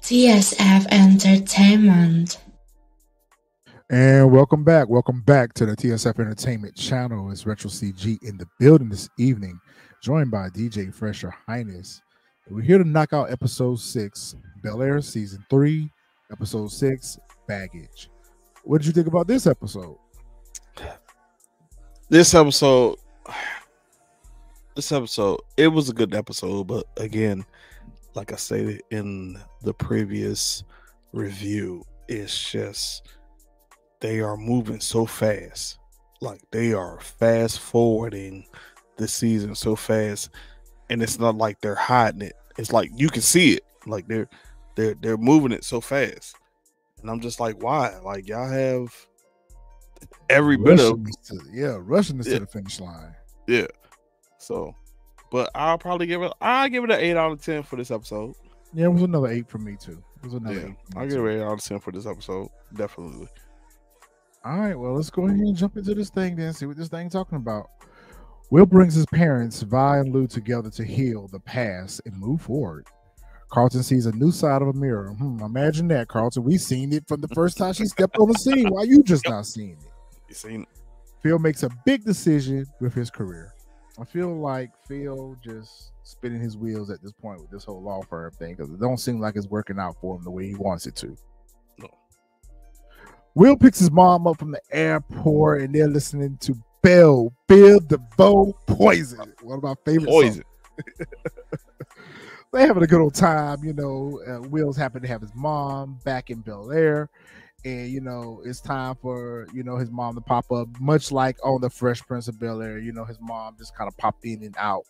TSF Entertainment. And welcome back. Welcome back to the TSF Entertainment channel. It's Retro CG in the building this evening, joined by DJ Fresh Your Highness. We're here to knock out episode 6, Bel Air season 3, episode 6, Baggage. What did you think about this episode? This episode, it was a good episode, but again, like I stated in the previous review, it's just they are moving so fast. Like they are fast forwarding the season so fast, and it's not like they're hiding it. It's like you can see it. Like they're moving it so fast, and I'm just like, why? Like y'all have every bit of rushing this to the finish line. Yeah. So, but I'll give it an 8 out of 10 for this episode. Yeah, it was another 8 for me too. I'll give it an 8 out of 10 for this episode. Definitely. All right, well, let's go ahead and jump into this thing then, see what this thing's talking about. Will brings his parents, Vi and Lou, together to heal the past and move forward. Carlton sees a new side of a mirror. Imagine that, Carlton. We seen it from the first time she stepped on the scene. Why you just not seeing it? You seen it? Phil makes a big decision with his career. I feel like Phil just spinning his wheels at this point with this whole law firm thing because it don't seem like it's working out for him the way he wants it to. No. Will picks his mom up from the airport and they're listening to Bill DeVoe, Poison. One of my favorite songs. They're having a good old time, Will's happy to have his mom back in Bel Air. And, it's time for, his mom to pop up, much like on the Fresh Prince of Bel Air. His mom just kind of popped in and out,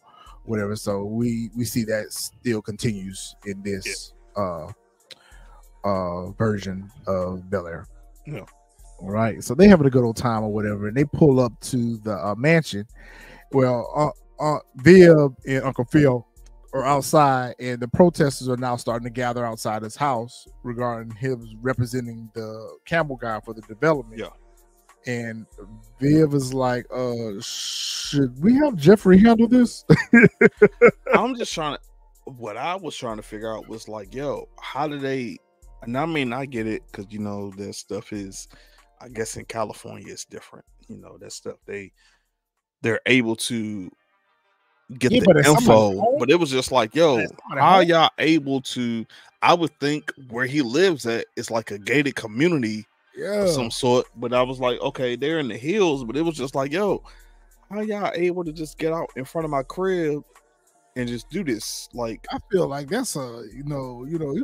whatever. So we see that still continues in this version of Bel Air. Yeah. All right. So they having a good old time or whatever. And they pull up to the mansion. Well, Viv and Uncle Phil are outside, and the protesters are now starting to gather outside his house regarding him representing the Campbell guy for the development. Yeah. And Viv is like, should we have Jeffrey handle this? I'm just what I was trying to figure out was like, how do they, and I mean, I get it, because, that stuff is, I guess in California, it's different. That stuff, they're able to get the info, but it was just like, how y'all able to? I would think where he lives at is like a gated community of some sort, but I was like, okay, they're in the hills, but it was just like, how y'all able to just get out in front of my crib and just do this? Like, I feel like that's you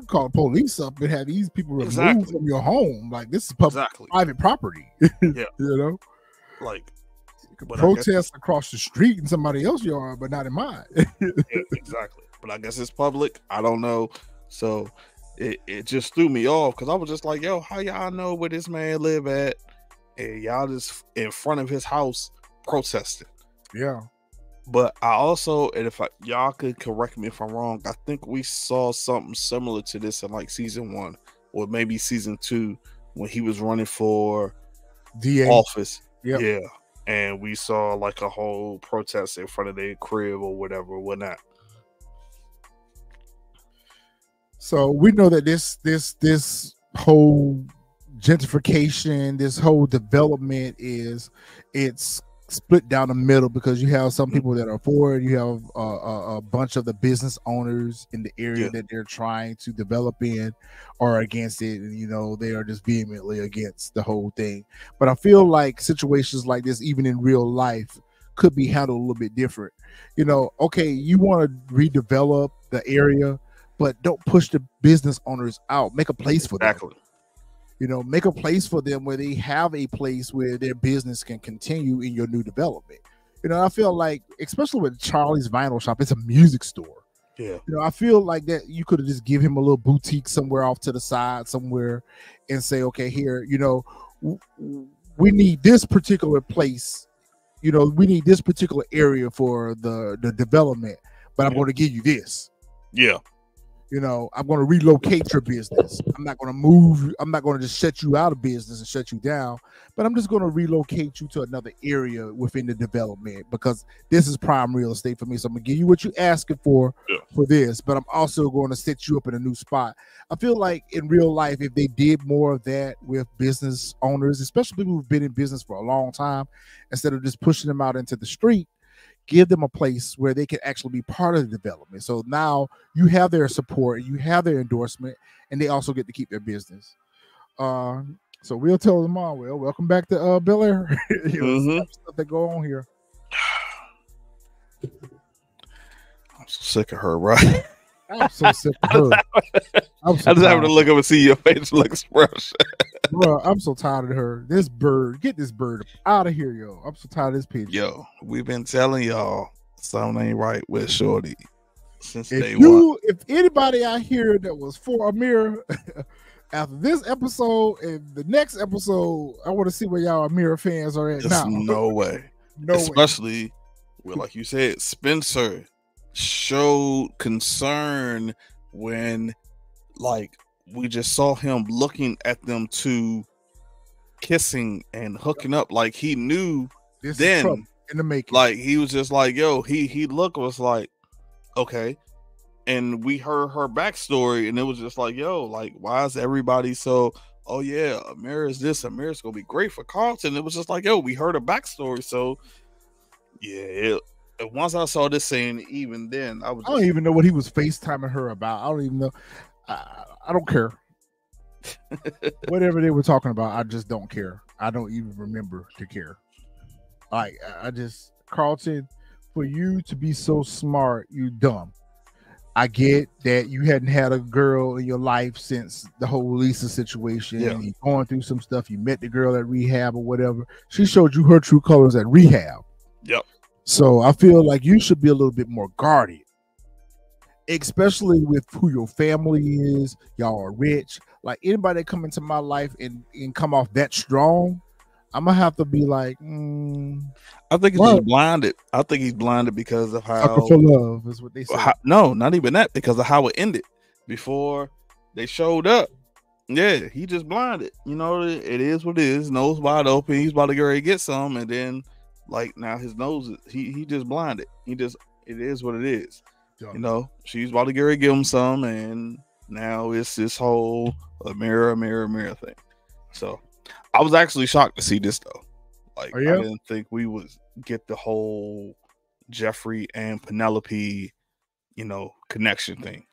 call the police up and have these people removed from your home. Like, this is private property. Yeah. Like, protest across the street in somebody else's yard, but not in mine. Exactly. But I guess it's public. I don't know. So it just threw me off because I was just like, how y'all know where this man live at? And y'all just in front of his house protesting. Yeah. But I also, and if y'all could correct me if I'm wrong, I think we saw something similar to this in like season 1 or maybe season 2 when he was running for DA office. Yep. Yeah. And we saw like a whole protest in front of their crib or whatnot. So we know that this whole gentrification, this whole development it's split down the middle because you have some people that are for it. You have a bunch of the business owners in the area that they're trying to develop in are against it, and they are just vehemently against the whole thing. But I feel like situations like this, even in real life, could be handled a little bit different. Okay, you want to redevelop the area, but don't push the business owners out. Make a place for them. Make a place for them where they have a place where their business can continue in your new development. I feel like, especially with Charlie's Vinyl Shop, it's a music store. Yeah. I feel like that you could have just give him a little boutique somewhere off to the side somewhere and say, okay, here, we need this particular place. We need this particular area for the development, but I'm going to give you this. Yeah. You know, I'm going to relocate your business. I'm not going to move. I'm not going to just shut you out of business and shut you down, but I'm just going to relocate you to another area within the development because this is prime real estate for me. So I'm going to give you what you're asking for this, but I'm also going to set you up in a new spot. I feel like in real life, if they did more of that with business owners, especially people who've been in business for a long time, instead of just pushing them out into the street, give them a place where they can actually be part of the development. So now you have their support, you have their endorsement, and they also get to keep their business. So we'll tell them all, well, welcome back to Bel Air. Stuff that go on here. I'm so sick of her, right? I'm so sick of her. I just having to look up and see your facial expression. Bro, I'm so tired of her. This bird, get this bird out of here, yo. I'm so tired of this picture. Yo, we've been telling y'all something ain't right with Shorty since day one. If anybody out here that was for Amira after this episode and the next episode, I want to see where y'all Amira fans are at now. No way. Especially with, like you said, Spencer showed concern when, like, we just saw him looking at them two kissing and hooking up. Like, he knew this then in the making. Like, he was just like, yo, he looked was like, okay. And we heard her backstory, and it was just like, yo, like, why is everybody so, oh yeah, Amira's this, Amira's gonna be great for Carlton. It was just like, yo, we heard a backstory. So yeah, once I saw this scene, even then I don't even know what he was FaceTiming her about. I don't even know. I don't care. Whatever they were talking about, I just don't care. I don't even remember to care. Like, I just, Carlton, for you to be so smart, you dumb. I get that you hadn't had a girl in your life since the whole Lisa situation. Yeah. You're going through some stuff. You met the girl at rehab or whatever. She showed you her true colors at rehab. Yep. So I feel like you should be a little bit more guarded, especially with who your family is. Y'all are rich. Like, anybody that come into my life and come off that strong, I'm gonna have to be like, I think he's just blinded. I think he's blinded because of how sucker for love is what they say. No, not even that, because of how it ended before they showed up. Yeah, he just blinded. You know, it is what it is. Nose wide open. He's about to get ready to get some, and then, like, now his nose, he just blinded. It is what it is. You know, she's about to get ready to give him some, and now it's this whole Amira thing. So I was actually shocked to see this, though. Like, I didn't think we would get the whole Jeffrey and Penelope, you know, connection thing.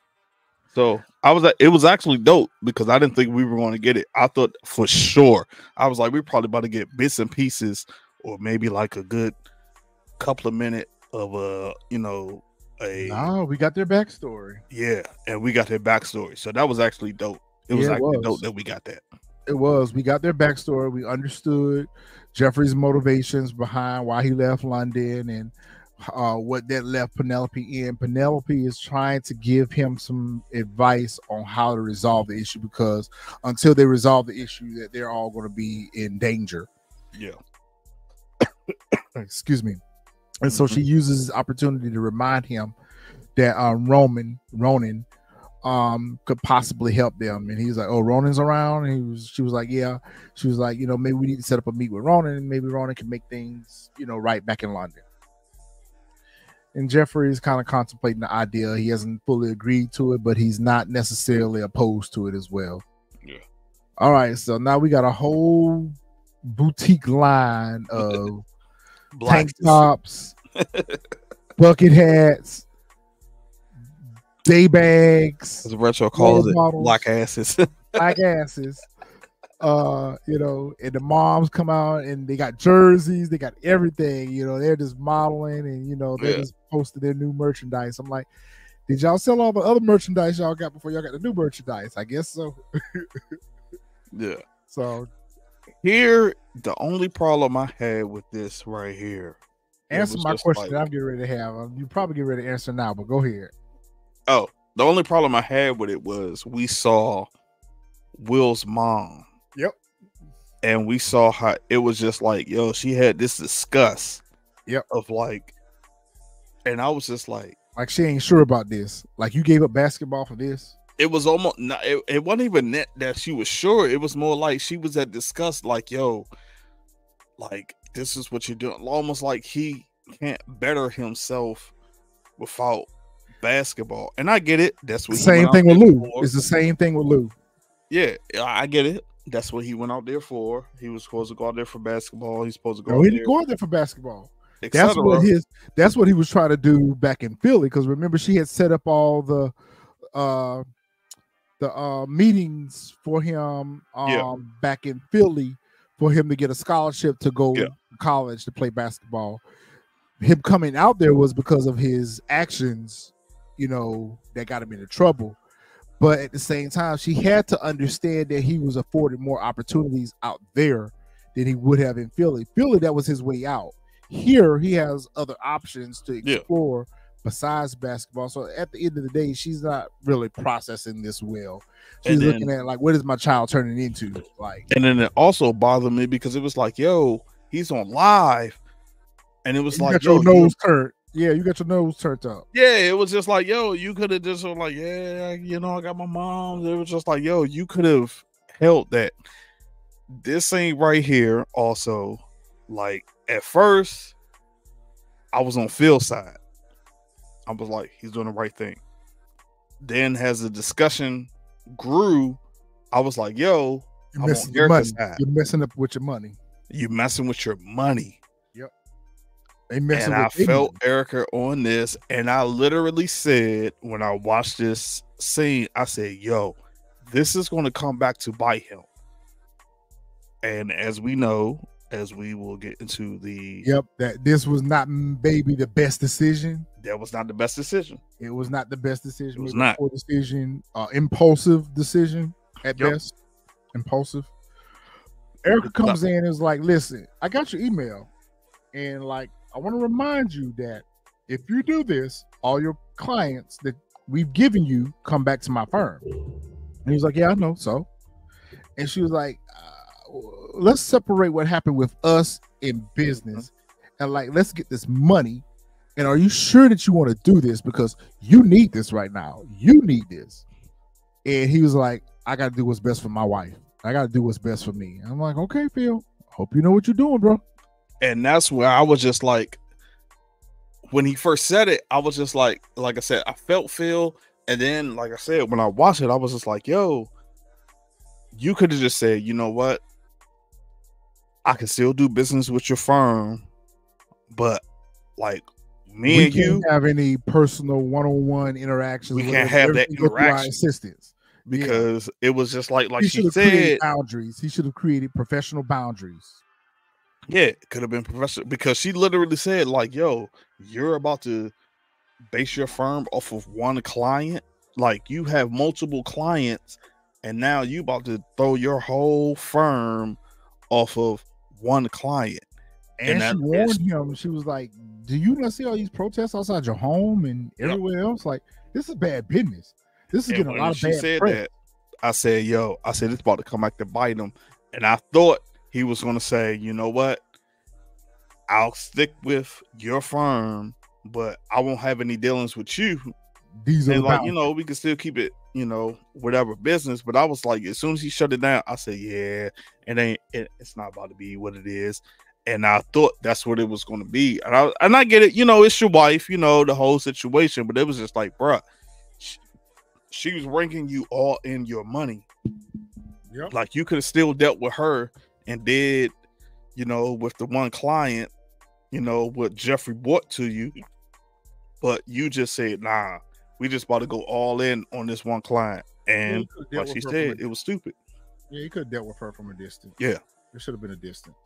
So it was actually dope because I didn't think we were going to get it. I thought for sure, I was like, we're probably about to get bits and pieces, or maybe like a good couple of minutes of no, we got their backstory. Yeah, and we got their backstory. So that was actually dope. It was dope that we got that. It was. We got their backstory. We understood Jeffrey's motivations behind why he left London and what that left Penelope in. Penelope is trying to give him some advice on how to resolve the issue, because until they resolve the issue, that they're all going to be in danger. Yeah. Excuse me. And so she uses this opportunity to remind him that Ronan could possibly help them. And he's like, oh, Ronan's around? And she was like, yeah. She was like, maybe we need to set up a meet with Ronan, and maybe Ronan can make things, right back in London. And Jeffrey is kind of contemplating the idea. He hasn't fully agreed to it, but he's not necessarily opposed to it as well. Yeah. All right. So now we got a whole boutique line of tank tops, bucket hats, day bags, as Retro calls it, black asses. Black asses. And the moms come out and they got jerseys, they got everything, they're just modeling and they're just posting their new merchandise. I'm like, did y'all sell all the other merchandise y'all got before y'all got the new merchandise? I guess so. Yeah. So here, the only problem I had with this right here. Answer my question that I'm getting ready to have. You probably get ready to answer now, but go ahead. Oh, the only problem I had with it was we saw Will's mom. Yep. And we saw how it was just like, yo, she had this disgust. Yep. Of like, and I was just like Like she ain't sure about this. Like you gave up basketball for this. It was almost not. It wasn't even that she was sure. It was more like she was at disgust. Like, yo, like this is what you're doing. Almost like he can't better himself without basketball. And I get it. That's what Same thing with Lou. It's the same thing with Lou. Yeah, I get it. That's what he went out there for. He was supposed to go out there for basketball. He's supposed to go. No, out he didn't go out there for basketball. That's what he was trying to do back in Philly. Because remember, she had set up all the meetings for him back in Philly for him to get a scholarship to go to college to play basketball. Him coming out there was because of his actions, that got him into trouble. But at the same time, she had to understand that he was afforded more opportunities out there than he would have in Philly. Philly, that was his way out. Here, he has other options to explore besides basketball. So at the end of the day, she's not really processing this well. She's looking at like, what is my child turning into? Like, and then it also bothered me because it was like, yo, he's on live, and it was you like, got your nose turned. Yeah, you got your nose turned up. Yeah, it was just like, yo, you could have just like, I got my mom. It was just like, yo, you could have held that. This ain't right here. Also, like at first, I was on Phil's side. I was like, he's doing the right thing. Then as the discussion grew, I was like, yo, you're messing You're messing up with your money. You're messing with your money. Yep. And I felt Erica on this, and I literally said, when I watched this scene, I said, yo, this is going to come back to bite him. And as we know, as we will get into that this was not maybe the best decision. That was not the best decision. It was not the best decision. It was not. A poor decision, impulsive decision at best. Impulsive. Erica comes in and is like, listen, I got your email. And like, I want to remind you that if you do this, all your clients that we've given you come back to my firm. And he was like, yeah, I know. So, and she was like, let's separate what happened with us in business and like, let's get this money. And are you sure that you want to do this? Because you need this right now. You need this. And he was like, I got to do what's best for my wife. I got to do what's best for me. I'm like, okay, Phil, hope you know what you're doing, bro. And that's where I was just like, when he first said it, I was just like I said, I felt Phil. And then, like I said, when I watched it, I was just like, yo, you could have just said, you know what? I can still do business with your firm, but like me and you have any personal one-on-one interactions. We can't have that interaction. Assistance. Because it was just like she said, boundaries. He should have created professional boundaries. Yeah, it could have been professional because she literally said, like, yo, you're about to base your firm off of one client. Like, you have multiple clients, and now you about to throw your whole firm off of one client. And she warned him. She was like, do you not see all these protests outside your home and everywhere else? Like, this is bad business. This is getting a lot of bad said press. That, I said, it's about to come back to bite him. And I thought he was going to say, you know what? I'll stick with your firm, but I won't have any dealings with you. These are like, we can still keep it, whatever business. But I was like, as soon as he shut it down, I said, yeah, it's not about to be what it is. And I thought that's what it was going to be. And I get it, it's your wife, the whole situation. But it was just like, bruh, she was ranking you all in your money. Yep. Like, you could have still dealt with her and did, with the one client, what Jeffrey brought to you. But you just said, nah, we just about to go all in on this one client. And like she said, it was stupid. Yeah, you could have dealt with her from a distance. Yeah. There should have been a distance.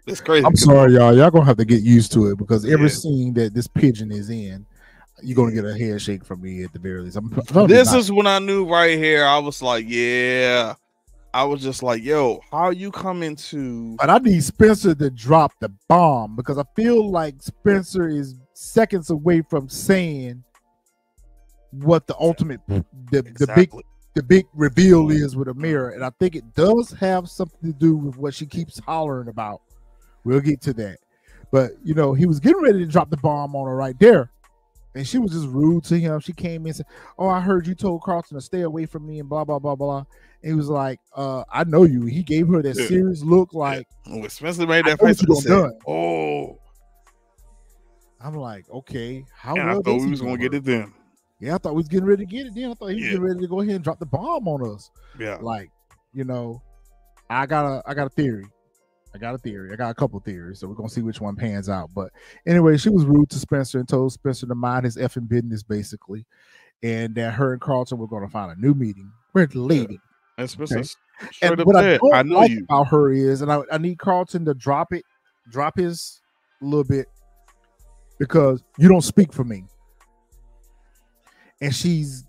It's crazy. I'm sorry, y'all. Y'all gonna have to get used to it because every scene that this pigeon is in, you're gonna get a handshake from me at the very least. This is when I knew right here. I was like, yeah. I was just like, yo, how you coming to? But I need Spencer to drop the bomb because I feel like Spencer is seconds away from saying what the ultimate, the big reveal is with Amira, and I think it does have something to do with what she keeps hollering about We'll get to that. But you know, he was getting ready to drop the bomb on her right there. And she was just rude to him. She came in and said, "Oh, I heard you told Carlton to stay away from me and blah blah blah blah." And he was like, "I know you." He gave her that serious look, like when Spencer made that face, you said, "Oh." I'm like, okay, how and well I thought we was gonna get it then. Yeah, I thought we was getting ready to get it then. I thought he was getting ready to go ahead and drop the bomb on us. Yeah, like, you know, I got a theory. I got a couple theories, so we're gonna see which one pans out. But anyway, she was rude to Spencer and told Spencer to mind his effing business, basically, and that her and Carlton were gonna find a new meeting. Where's the lady? And Spencer and what I don't like about her is, and I need Carlton to drop his a little bit, because you don't speak for me. And she's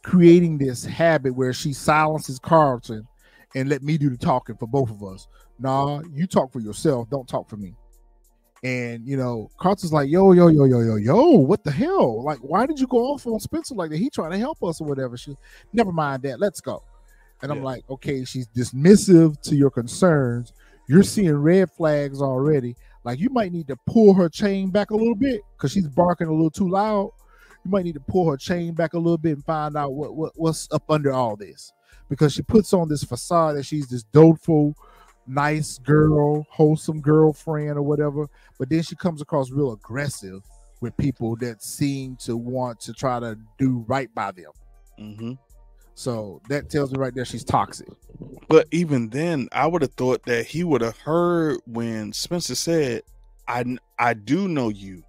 creating this habit where she silences Carlton and let me do the talking for both of us. Nah, you talk for yourself. Don't talk for me. And, you know, Carlton's like, yo, what the hell? Like, why did you go off on Spencer like that? He trying to help us or whatever. She, never mind that. Let's go. And I'm like, okay, she's dismissive to your concerns. You're seeing red flags already. Like, you might need to pull her chain back a little bit because she's barking a little too loud. You might need to pull her chain back a little bit and find out what's up under all this. Because she puts on this facade that she's this doleful, nice girl, wholesome girlfriend or whatever, but then she comes across real aggressive with people that seem to want to try to do right by them. Mm-hmm. So that tells me right there she's toxic. But even then, I would have thought that he would have heard when Spencer said, I do know you.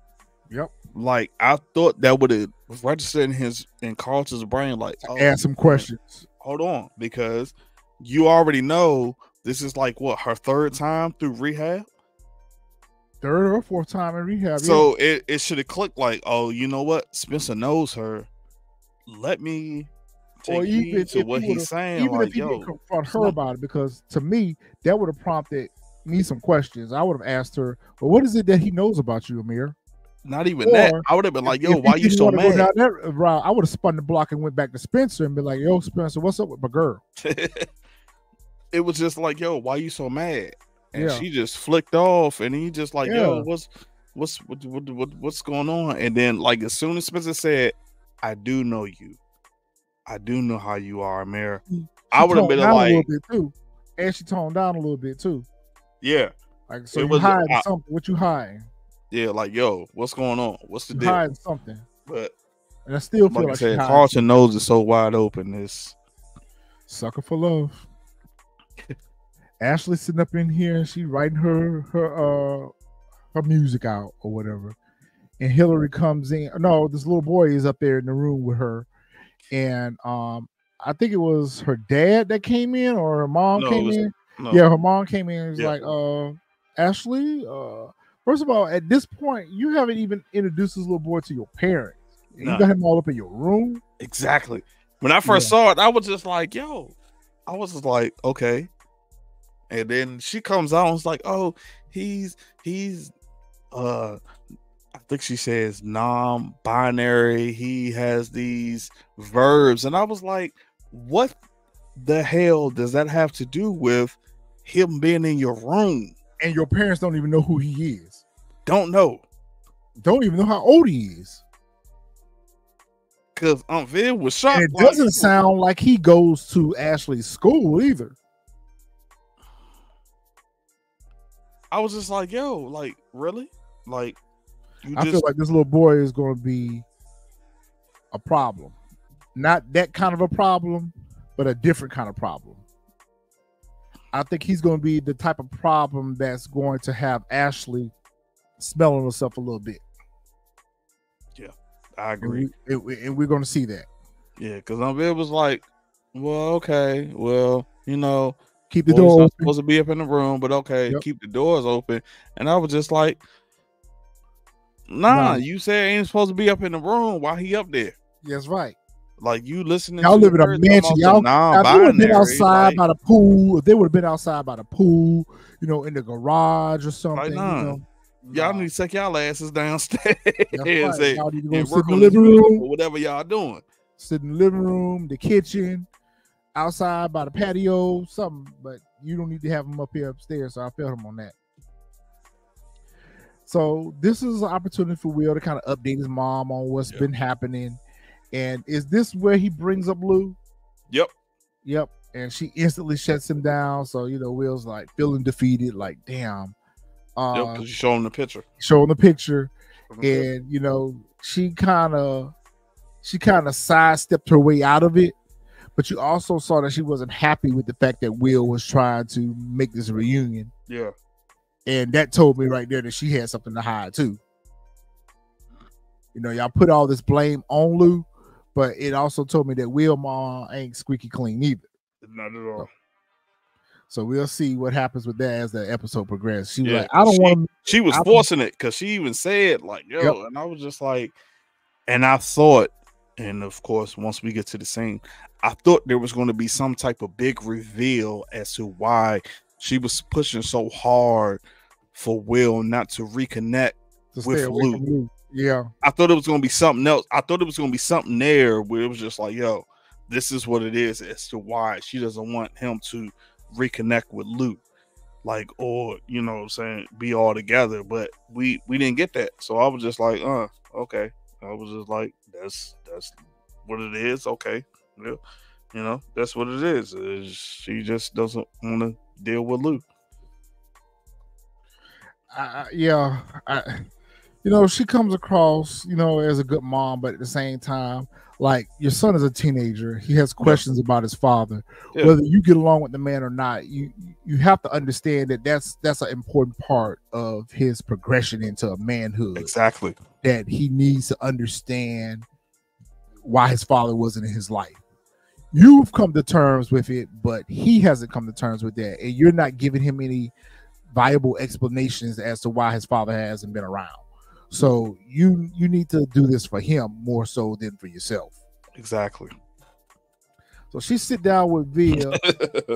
Yep. Like, I thought that would have registered in Carlton's brain, like, ask some questions. Hold on, because you already know this is like what, her third time through rehab? Third or fourth time in rehab. So it should have clicked like, oh, you know what? Spencer knows her. Let me take heed to what he's saying. Even if he didn't confront her about it, because to me, that would have prompted me some questions. I would have asked her, well, what is it that he knows about you, Amir? Not even that. I would have been like, yo, why you so mad? I would have spun the block and went back to Spencer and be like, yo, Spencer, what's up with my girl? It was just like, yo, why you so mad? And she just flicked off, and he just like, yo, what's going on? And then, like, as soon as Spencer said, I do know you. I do know how you are, Amir. I would have been like, a little bit too. And she toned down a little bit too. Yeah. Like, so you hiding something. What you hiding? Yeah, like, yo, what's going on? What's the deal? Hiding something. But and I still feel like said, Carlton knows it's so wide open. This sucker for love. Ashley's sitting up in here and she writing her music out or whatever. And Hillary comes in. No, this little boy is up there in the room with her. And I think it was her dad that came in, or her mom came in. No. Yeah, her mom came in and was like, Ashley, first of all, at this point, you haven't even introduced this little boy to your parents. You got him all up in your room. Exactly. When I first saw it, I was just like, yo. I was just like, okay. And then she comes out and was like, oh, he's I think she says non-binary. He has these verbs. And I was like, what the hell does that have to do with him being in your room? And your parents don't even know who he is. Don't know. Don't even know how old he is. Because Aunt Viv was shocked. And it doesn't sound like he goes to Ashley's school either. I was just like, yo, like, really? Like, I feel like this little boy is going to be a problem. Not that kind of a problem, but a different kind of problem. I think he's going to be the type of problem that's going to have Ashley smelling herself a little bit. Yeah, I agree. And we're going to see that. Yeah, because it was like, well, okay, well, you know, keep the doors open. Supposed to be up in the room, but okay, keep the doors open. And I was just like, nah, you said ain't supposed to be up in the room. Why he up there? That's right. Like, you listening? Y'all live in a mansion. Y'all they would have been outside by the pool. If they would have been outside by the pool, you know, in the garage or something. Like, nah. You know, y'all need to take y'all asses downstairs. Right. Say, y'all need to go sit in the living room or whatever y'all doing. Sit in the living room, the kitchen, outside by the patio, something. But you don't need to have them up here upstairs. So I felt him on that. So this is an opportunity for Will to kind of update his mom on what's been happening. And is this where he brings up Lou? Yep. Yep. And she instantly shuts him down. So, Will's like feeling defeated, like, damn. Because you show him the picture. Showing the picture. And, she kind of sidestepped her way out of it. But you also saw that she wasn't happy with the fact that Will was trying to make this reunion. Yeah. And that told me right there that she had something to hide too. Y'all put all this blame on Lou, but it also told me that Will mom ain't squeaky clean either. Not at all. So we'll see what happens with that as the episode progresses. She was like, I don't want to. She was forcing it because she even said, like, yo, and I was just like, and I thought, and of course, once we get to the scene, I thought there was going to be some type of big reveal as to why she was pushing so hard for Will not to reconnect with Lou. Yeah. I thought it was going to be something else. I thought it was going to be something there where it was just like, yo, this is what it is as to why she doesn't want him to reconnect with Lou. Like, or, what I'm saying, be all together. But we didn't get that. So I was just like, okay. I was just like, that's what it is. Okay. Yeah. That's what it is. She just doesn't want to deal with Lou. She comes across, as a good mom, but at the same time, like, your son is a teenager. He has questions about his father. Yeah. Whether you get along with the man or not, you have to understand that that's an important part of his progression into a manhood. Exactly. That he needs to understand why his father wasn't in his life. You've come to terms with it, but he hasn't come to terms with that. And you're not giving him any viable explanations as to why his father hasn't been around. So you need to do this for him more so than for yourself. Exactly. So she sit down with Vil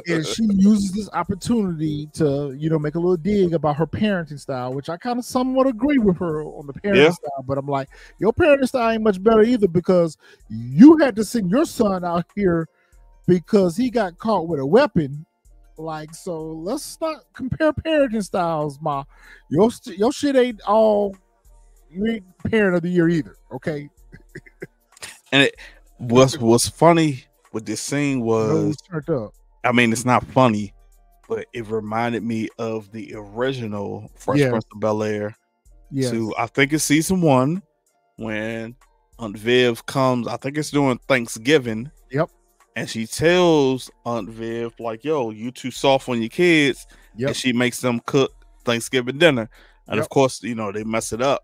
and she uses this opportunity to, make a little dig about her parenting style, which I kind of somewhat agree with her on the parenting style. But I'm like, your parenting style ain't much better either, because you had to send your son out here because he got caught with a weapon. Like, so let's not compare parenting styles, Ma. Your shit ain't all. You ain't parent of the year either, okay? And what's funny with this scene was, I mean, it's not funny, but it reminded me of the original Fresh Prince of Bel-Air. Yes. So I think it's season 1 when Aunt Viv comes. I think it's during Thanksgiving. Yep. And she tells Aunt Viv, like, yo, you too soft on your kids. Yep. And she makes them cook Thanksgiving dinner. And of course, they mess it up.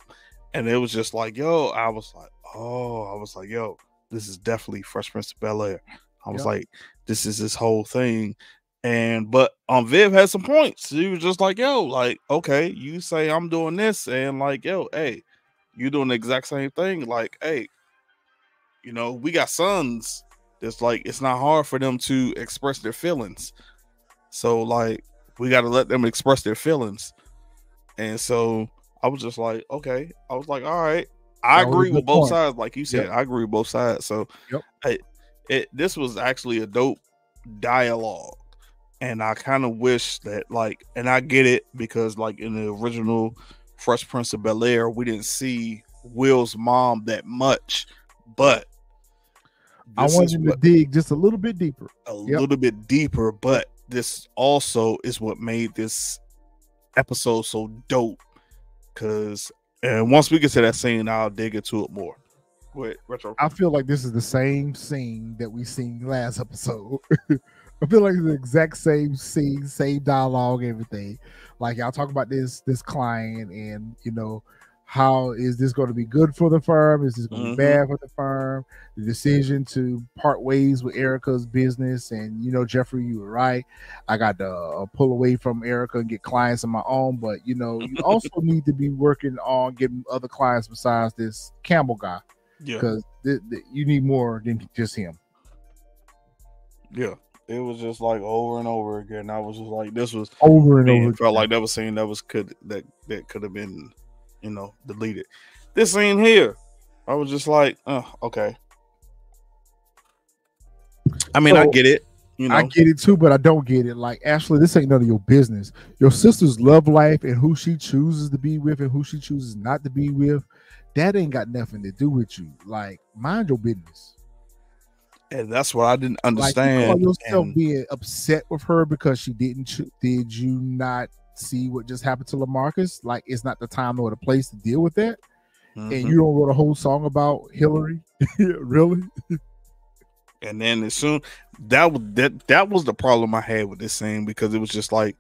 And it was just like, yo, I was like, yo, this is definitely Fresh Prince of Bel-Air. I was like, this is this whole thing. But Viv had some points. She was just like, yo, like, okay, you say I'm doing this, and like, yo, hey, you doing the exact same thing. Like, hey, we got sons. It's like, it's not hard for them to express their feelings. So like, we got to let them express their feelings. And so I was just like, okay. I was like, all right. I agree with both sides. Like you said, I agree with both sides. So this was actually a dope dialogue. And I kind of wish that, like, and I get it because, like, in the original Fresh Prince of Bel-Air, we didn't see Will's mom that much. But I wanted to dig just a little bit deeper. Little bit deeper. But this also is what made this episode so dope. And once we get to that scene, I'll dig into it more. Wait, Retro. I feel like this is the same scene that we seen last episode. I feel like it's the exact same scene, same dialogue, everything. Like, y'all talk about this client, and how is this going to be good for the firm? Is this going to be bad for the firm? The decision to part ways with Erica's business, and Jeffrey, you were right. I got to pull away from Erica and get clients of my own, but you also need to be working on getting other clients besides this Campbell guy, because you need more than just him. Yeah. It was just like over and over again. I was just like, this was over and over. Felt like that was scene that could have been, deleted. This scene here, I was just like, oh, okay. I mean, I get it. You I know, get it too, but I don't get it. Like, Ashley, this ain't none of your business. Your sister's love life and who she chooses to be with and who she chooses not to be with, that ain't got nothing to do with you. Like, mind your business. and that's what I didn't Like, you call understand. yourself And being upset with her because she didn't. Did you not see what just happened to LaMarcus? Like, it's not the time or the place to deal with that. And mhm. you don't wrote a whole song about Hillary, really? And then as soon that was the problem I had with this scene, because it was just like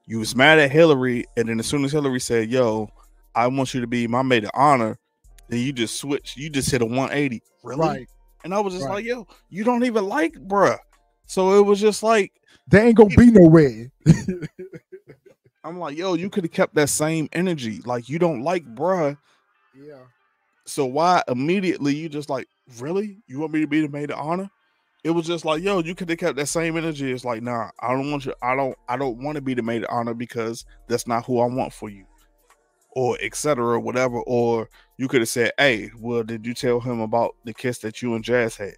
you was mad at Hillary, and then as soon as Hillary said, "Yo, I want you to be my maid of honor," then you just switched. You just hit a 180. Really? Right. And I was just Right. like, "Yo, you don't even like bruh." So it was just like There ain't gonna be no way. I'm like, "Yo, you could have kept that same energy. Like, you don't like bruh, Yeah. so why immediately you just like, really? You want me to be the maid of honor?" It was just like, yo, you could have kept that same energy. It's like, nah, I don't want you. I don't want to be the maid of honor, because that's not who I want for you, or etc. Whatever. Or you could have said, hey, well, did you tell him about the kiss that you and Jazz had?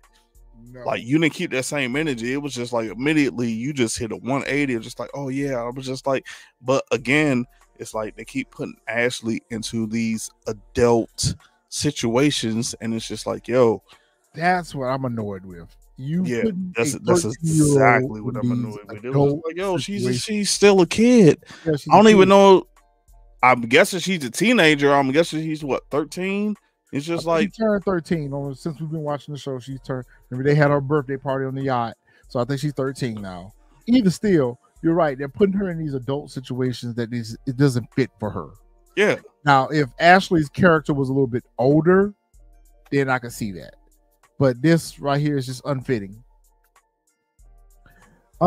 No. Like, you didn't keep that same energy. It was just like immediately you just hit a 180. Just like, oh yeah. I was just like, but again, it's like they keep putting Ashley into these adult situations, and it's just like, yo, That's what I'm annoyed with. You yeah, putting that's a that's 13-year-old exactly what in I'm these annoyed with. It was just adult like, yo, situations. she's still a kid. Yeah, she's I don't a even kid. know. I'm guessing she's a teenager. I'm guessing she's what, 13. It's just She like, turned 13 since we've been watching the show. She's turned. Remember, they had her birthday party on the yacht, so I think she's 13 now. Even still, you're right. They're putting her in these adult situations that it doesn't fit for her. yeah, Now, if Ashley's character was a little bit older, then I could see that. But this right here is just unfitting.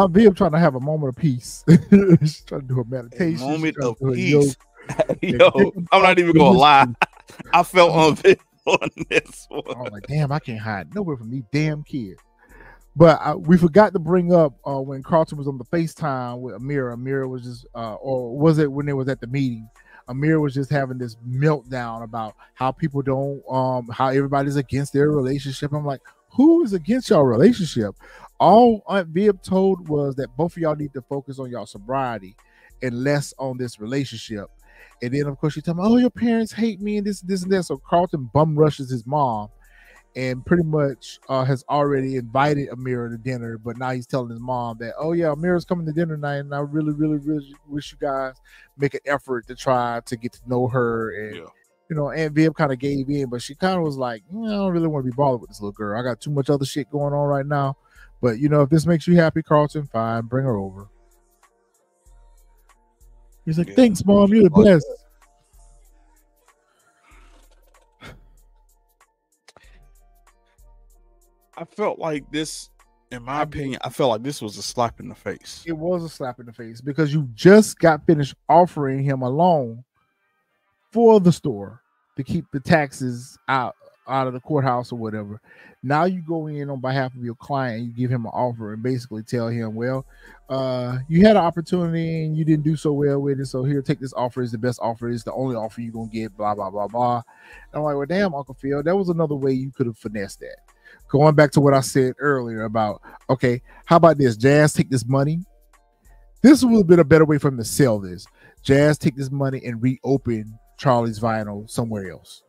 Viv trying to have a moment of peace. She's trying to do a a meditation. moment of do her peace. yoga. Yo, I'm not even gonna lie. I felt unfit on this one. I was like, damn, I can't hide nowhere from these damn kids. But we forgot to bring up when Carlton was on the FaceTime with Amira. Amira was just, or was it when they was at the meeting? Amira was just having this meltdown about how people don't, how everybody's against their relationship. I'm like, who is against y'all relationship? All Aunt Viv told was that both of y'all need to focus on y'all sobriety and less on this relationship. And then, of course, she's talking about, oh, your parents hate me and this and that. So Carlton bum rushes his mom and pretty much has already invited Amira to dinner. But now he's telling his mom that, oh, yeah, Amira's coming to dinner tonight. And I really, really, really wish you guys make an effort to try to get to know her. And, you know, Aunt Viv kind of gave in, but she kind of was like, I don't really want to be bothered with this little girl. I got too much other shit going on right now. But, you know, if this makes you happy, Carlton, fine, bring her over. He's like, thanks, Mom, you're the best. I felt like this, in my opinion, I felt like this was a slap in the face. It was a slap in the face because you just got finished offering him a loan for the store to keep the taxes out of the courthouse or whatever. Now you go in on behalf of your client, you give him an offer and basically tell him, well, you had an opportunity and you didn't do so well with it. So here, take this offer. It's the best offer. It's the only offer you're going to get, blah, blah, blah, blah. And I'm like, well, damn, Uncle Phil, that was another way you could have finessed that. Going back to what I said earlier about, okay, how about this? Jazz, take this money. This would have been a better way for him to sell this. Jazz, take this money and reopen Charlie's Vinyl somewhere else.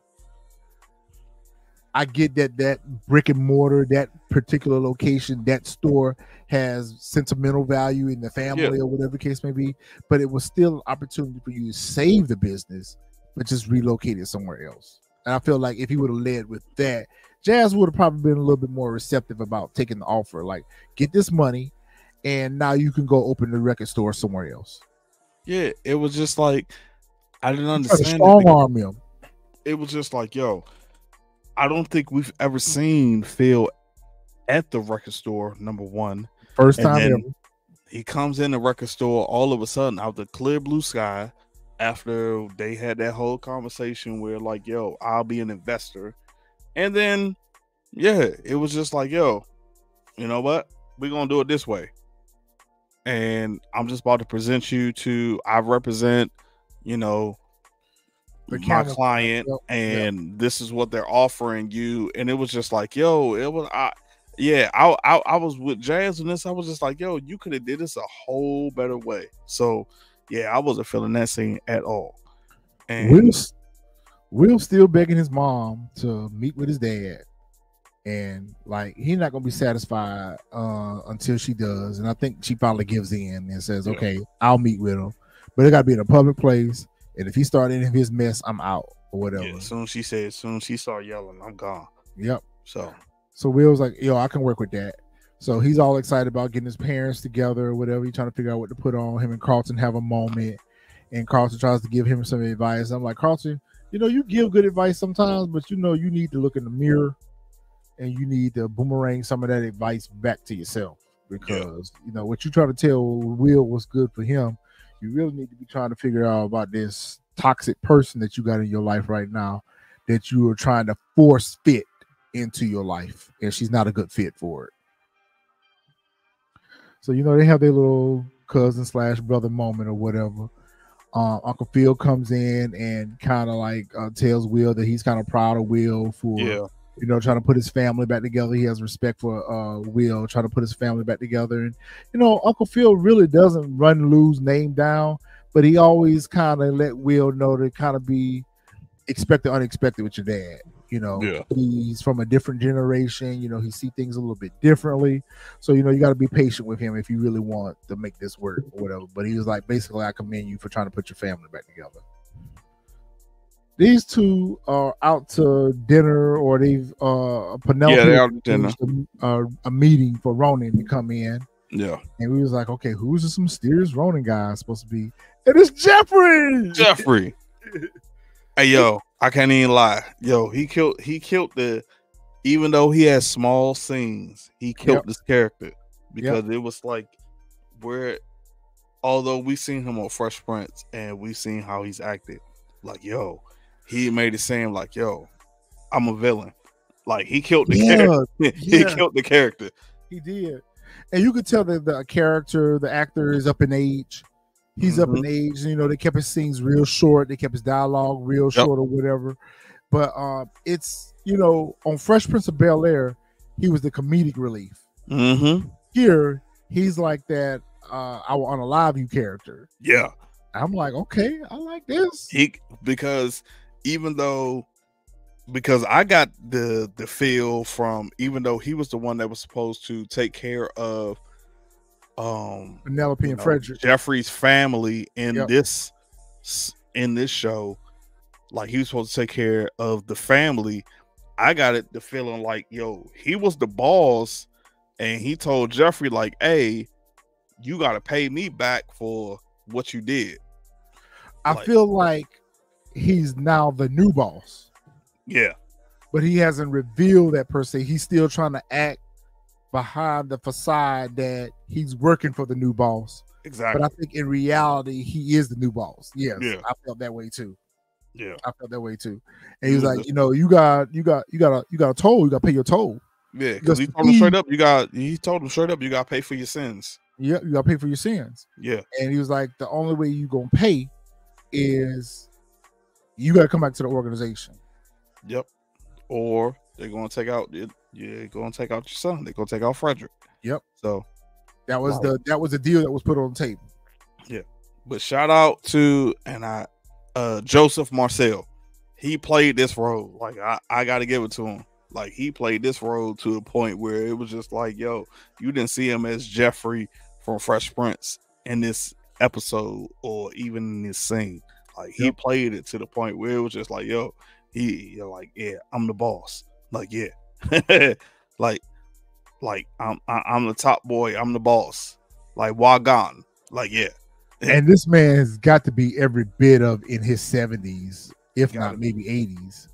I get that brick and mortar, that particular location, that store has sentimental value in the family or whatever the case may be, but it was still an opportunity for you to save the business, but just relocate it somewhere else. And I feel like if he would have led with that, Jazz would have probably been a little bit more receptive about taking the offer. Like, get this money, and now you can go open the record store somewhere else. Yeah, it was just like, I didn't understand. Strong arm him. It was just like, yo, I don't think we've ever seen Phil at the record store, number one. First time ever. He comes in the record store all of a sudden out the clear blue sky after they had that whole conversation where, like, yo, I'll be an investor. And then, yeah, it was just like, yo, you know what? We're going to do it this way. And I'm just about to present you to, I represent, you know, my client, and this is what they're offering you. And it was just like, yo, yeah, I was with Jazz on this. I was just like, yo, you could have did this a whole better way. So yeah, I wasn't feeling that scene at all. And Will still begging his mom to meet with his dad, and like he's not gonna be satisfied until she does. And I think she finally gives in and says, "Okay, I'll meet with him, but it got to be in a public place. And if he started any of his mess, I'm out or whatever." yeah, as soon as she started yelling, I'm gone. Yep. So Will's like, "Yo, I can work with that." So he's all excited about getting his parents together or whatever. He's trying to figure out what to put on. Him and Carlton have a moment, and Carlton tries to give him some advice. I'm like, Carlton, you give good advice sometimes, but you need to look in the mirror and you need to boomerang some of that advice back to yourself, because what you try to tell Will was good for him, you really need to be trying to figure out about this toxic person that you got in your life right now that you are trying to force fit into your life, and she's not a good fit for it. So they have their little cousin / brother moment or whatever. Uncle Phil comes in and kind of like tells Will that he's kind of proud of Will for trying to put his family back together. He has respect for Will, trying to put his family back together. And Uncle Phil really doesn't run Lou's name down, but he always kind of let Will know to kind of be expect the unexpected with your dad. He's from a different generation. He see things a little bit differently. So, you got to be patient with him if you really want to make this work or whatever. But he was like, basically, I commend you for trying to put your family back together. These two are out to dinner, or they've Penelope they're out to dinner. A meeting for Ronan to come in. Yeah. And we was like, okay, who's this mysterious Ronan guy supposed to be? And it's Jeffrey. Hey, yo, I can't even lie. Yo, he killed even though he has small scenes, he killed this character, because it was like although we seen him on Fresh Prince and we seen how he's acted, like, yo, he made it seem like, yo, I'm a villain. Like, he killed the character. He killed the character. He did. And you could tell that the actor is up in age. He's up in age. They kept his scenes real short. They kept his dialogue real short or whatever. But it's, on Fresh Prince of Bel-Air, he was the comedic relief. Here, he's like that I will unalive you character. Yeah. I'm like, okay, I like this. Because I got the feel from, even though he was the one that was supposed to take care of Penelope and Frederick, Jeffrey's family in this show, like he was supposed to take care of the family. I got the feeling like, yo, he was the boss, and he told Jeffrey like, hey, you got to pay me back for what you did. I feel like he's now the new boss. Yeah. But he hasn't revealed that per se. He's still trying to act behind the facade that he's working for the new boss. Exactly. But I think in reality, he is the new boss. Yes. Yeah. I felt that way too. Yeah. I felt that way too. And he was like, you got a toll. You got to pay your toll. Yeah. Because he told him straight up, you got to pay for your sins. Yeah. You got to pay for your sins. Yeah. And he was like, the only way you going to pay is you got to come back to the organization. Yep. Or they're going to take out your son. They're going to take out Frederick. Yep. So that was the deal that was put on the table. Yeah. But shout out to Joseph Marcel. He played this role. Like, I got to give it to him. Like, he played this role to a point where it was just like, yo, you didn't see him as Jeffrey from Fresh Prince in this episode or even in this scene. Like, he played it to the point where it was just like, yo, you're like, yeah, I'm the boss. Like, yeah. like I'm the top boy. I'm the boss. Like, Wagon. Like, yeah. And this man has got to be every bit of in his 70s, if not maybe 80s.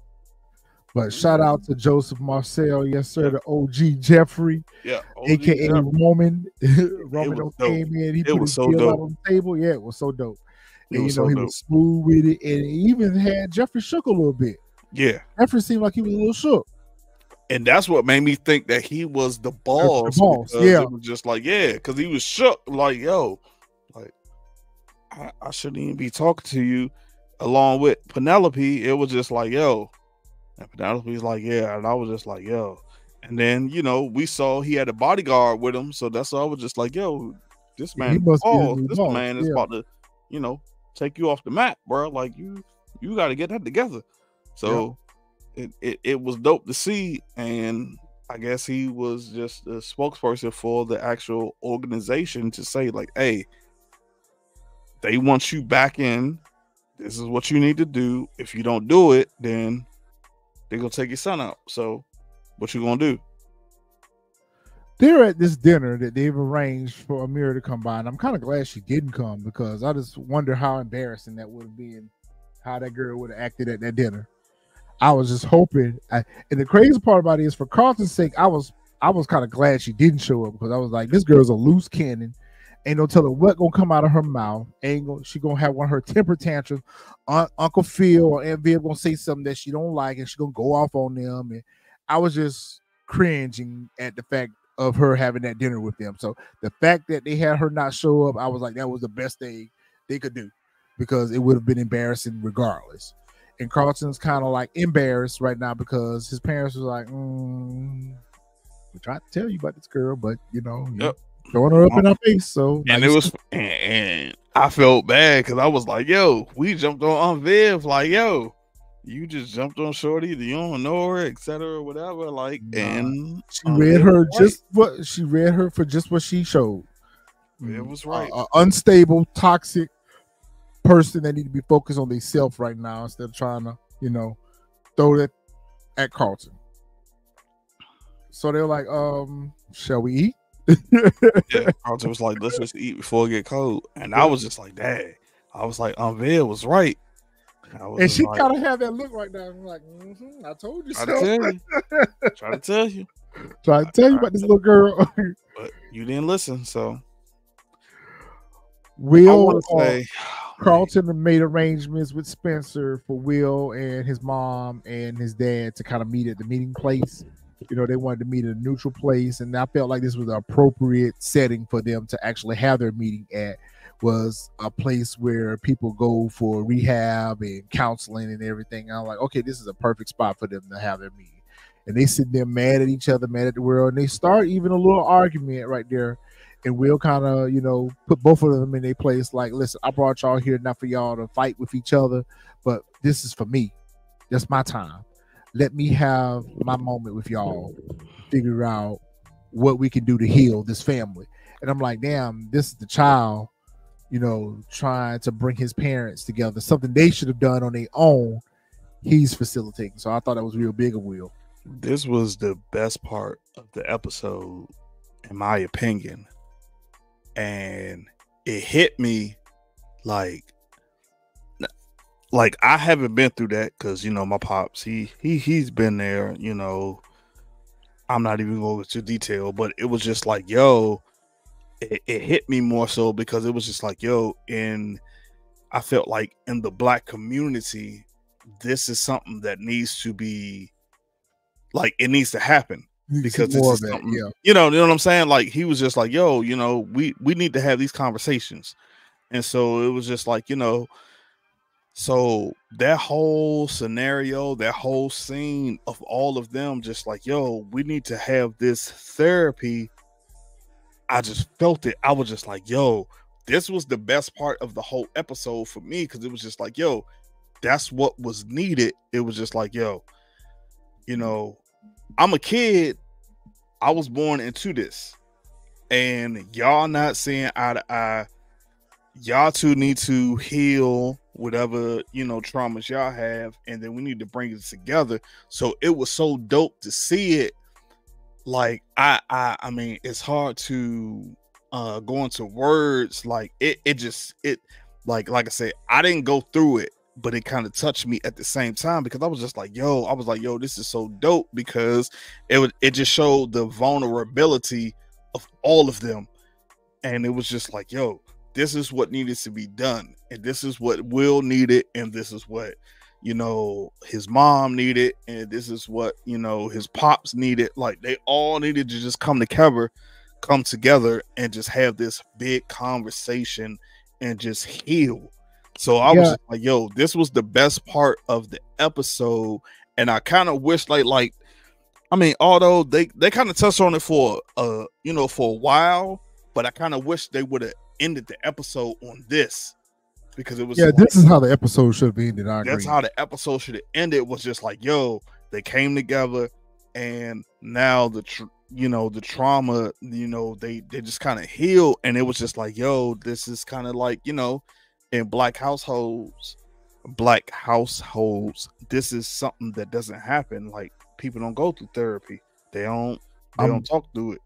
But shout out to Joseph Marcel, yes sir, the OG Jeffrey, aka Roman. Roman came in, he put his deal out on the table. Yeah, it was so dope. And he was smooth with it, and he even had Jeffrey shook a little bit. Yeah, Jeffrey seemed like he was a little shook. And that's what made me think that he was the boss. Yeah. It was just like, yeah, because he was shook. Like, yo, like, I shouldn't even be talking to you. Along with Penelope, it was just like, yo. And Penelope's like, yeah. And I was just like, yo. And then, you know, we saw he had a bodyguard with him. So that's why I was just like, yo, this man, he must be the balls. new This boss. man is Yeah. about to, you know, take you off the map, bro. Like you got to get that together. So it was dope to see. And I guess he was just a spokesperson for the actual organization to say, like, hey, they want you back in. This is what you need to do. If you don't do it, then they're gonna take your son out. So what you gonna do? They're at this dinner that they've arranged for Amira to come by, and I'm kind of glad she didn't come because I just wonder how embarrassing that would have been, how that girl would have acted at that dinner. I was just hoping, and the crazy part about it is, for Carlton's sake, I was kind of glad she didn't show up because I was like, this girl's a loose cannon. Ain't no telling what gonna come out of her mouth. She gonna have one of her temper tantrums. Uncle Phil or Aunt Viv gonna say something that she don't like, and she gonna go off on them. And I was just cringing at the fact of her having that dinner with them. So the fact that they had her not show up, I was like, that was the best thing they could do because it would have been embarrassing regardless. And Carlton's kind of like embarrassed right now because his parents was like, we tried to tell you about this girl, but you know, throwing her up in our face. So and it was, and I felt bad because I was like, yo, we jumped on Aunt Viv, like, yo, you just jumped on Shorty, you don't know her, etc., whatever. Like, and she read her just what she read her for just what she showed. It was right. Unstable, toxic person that need to be focused on themselves right now instead of trying to, you know, throw that at Carlton. So they're like, shall we eat? Yeah, Carlton was like, let's just eat before it get cold. And I was just like, dang. I was like, Aunt Viv was right. And she like, kind of had that look right now. I'm like, I told you so. Try to tell you. Try to tell you about this little girl. But you didn't listen, so. Will Carlton made arrangements with Spencer for Will and his mom and his dad to kind of meet at the meeting place. You know, they wanted to meet at a neutral place, and I felt like this was the appropriate setting for them to actually have their meeting at, was a place where people go for rehab and counseling and everything. And I'm like, okay, this is a perfect spot for them to have their meeting. And they sit there mad at each other, mad at the world, and they start even a little argument right there. And Will kind of, you know, put both of them in their place. Like, listen, I brought y'all here not for y'all to fight with each other, but this is for me. That's my time. Let me have my moment with y'all, figure out what we can do to heal this family. And I'm like, damn, this is the child, you know, trying to bring his parents together, something they should have done on their own. He's facilitating. So I thought that was real big of Will. This was the best part of the episode, in my opinion. And it hit me like I haven't been through that because, you know, my pops, he's been there, you know. I'm not even going into detail, but it was just like, yo, it hit me more so because it was just like, yo, and I felt like in the Black community, this is something that needs to be, like, it needs to happen. Because it's something, yeah. You know what I'm saying? Like, he was just like, yo, you know, we need to have these conversations. And so it was just like, you know, so that whole scenario, that whole scene of all of them just like, yo, we need to have this therapy. I just felt it. I was just like, yo, this was the best part of the whole episode for me because it was just like, yo, that's what was needed. It was just like, yo, you know, I'm a kid. I was born into this. And y'all not seeing eye to eye. Y'all two need to heal whatever, you know, traumas y'all have. And then we need to bring it together. So it was so dope to see it. Like, I mean, it's hard to go into words. Like, it like I said, I didn't go through it, but it kind of touched me at the same time because I was just like, yo, this is so dope because it just showed the vulnerability of all of them. And it was just like, yo, this is what needed to be done. And this is what Will needed. And this is what, you know, his mom needed. And this is what, you know, his pops needed. Like, they all needed to just come together and just have this big conversation and just heal. So I was just like, yo, this was the best part of the episode. And I kind of wish like I mean, although they kind of touched on it for for a while, but I kind of wish they would have ended the episode on this, because it was this is how the episode should have ended. I agree. That's how the episode should have ended. Was just like, yo, they came together, and now the trauma, they just kind of healed, and it was just like, yo, this is kind of like, in black households, this is something that doesn't happen. Like, people don't go through therapy. They don't talk through it.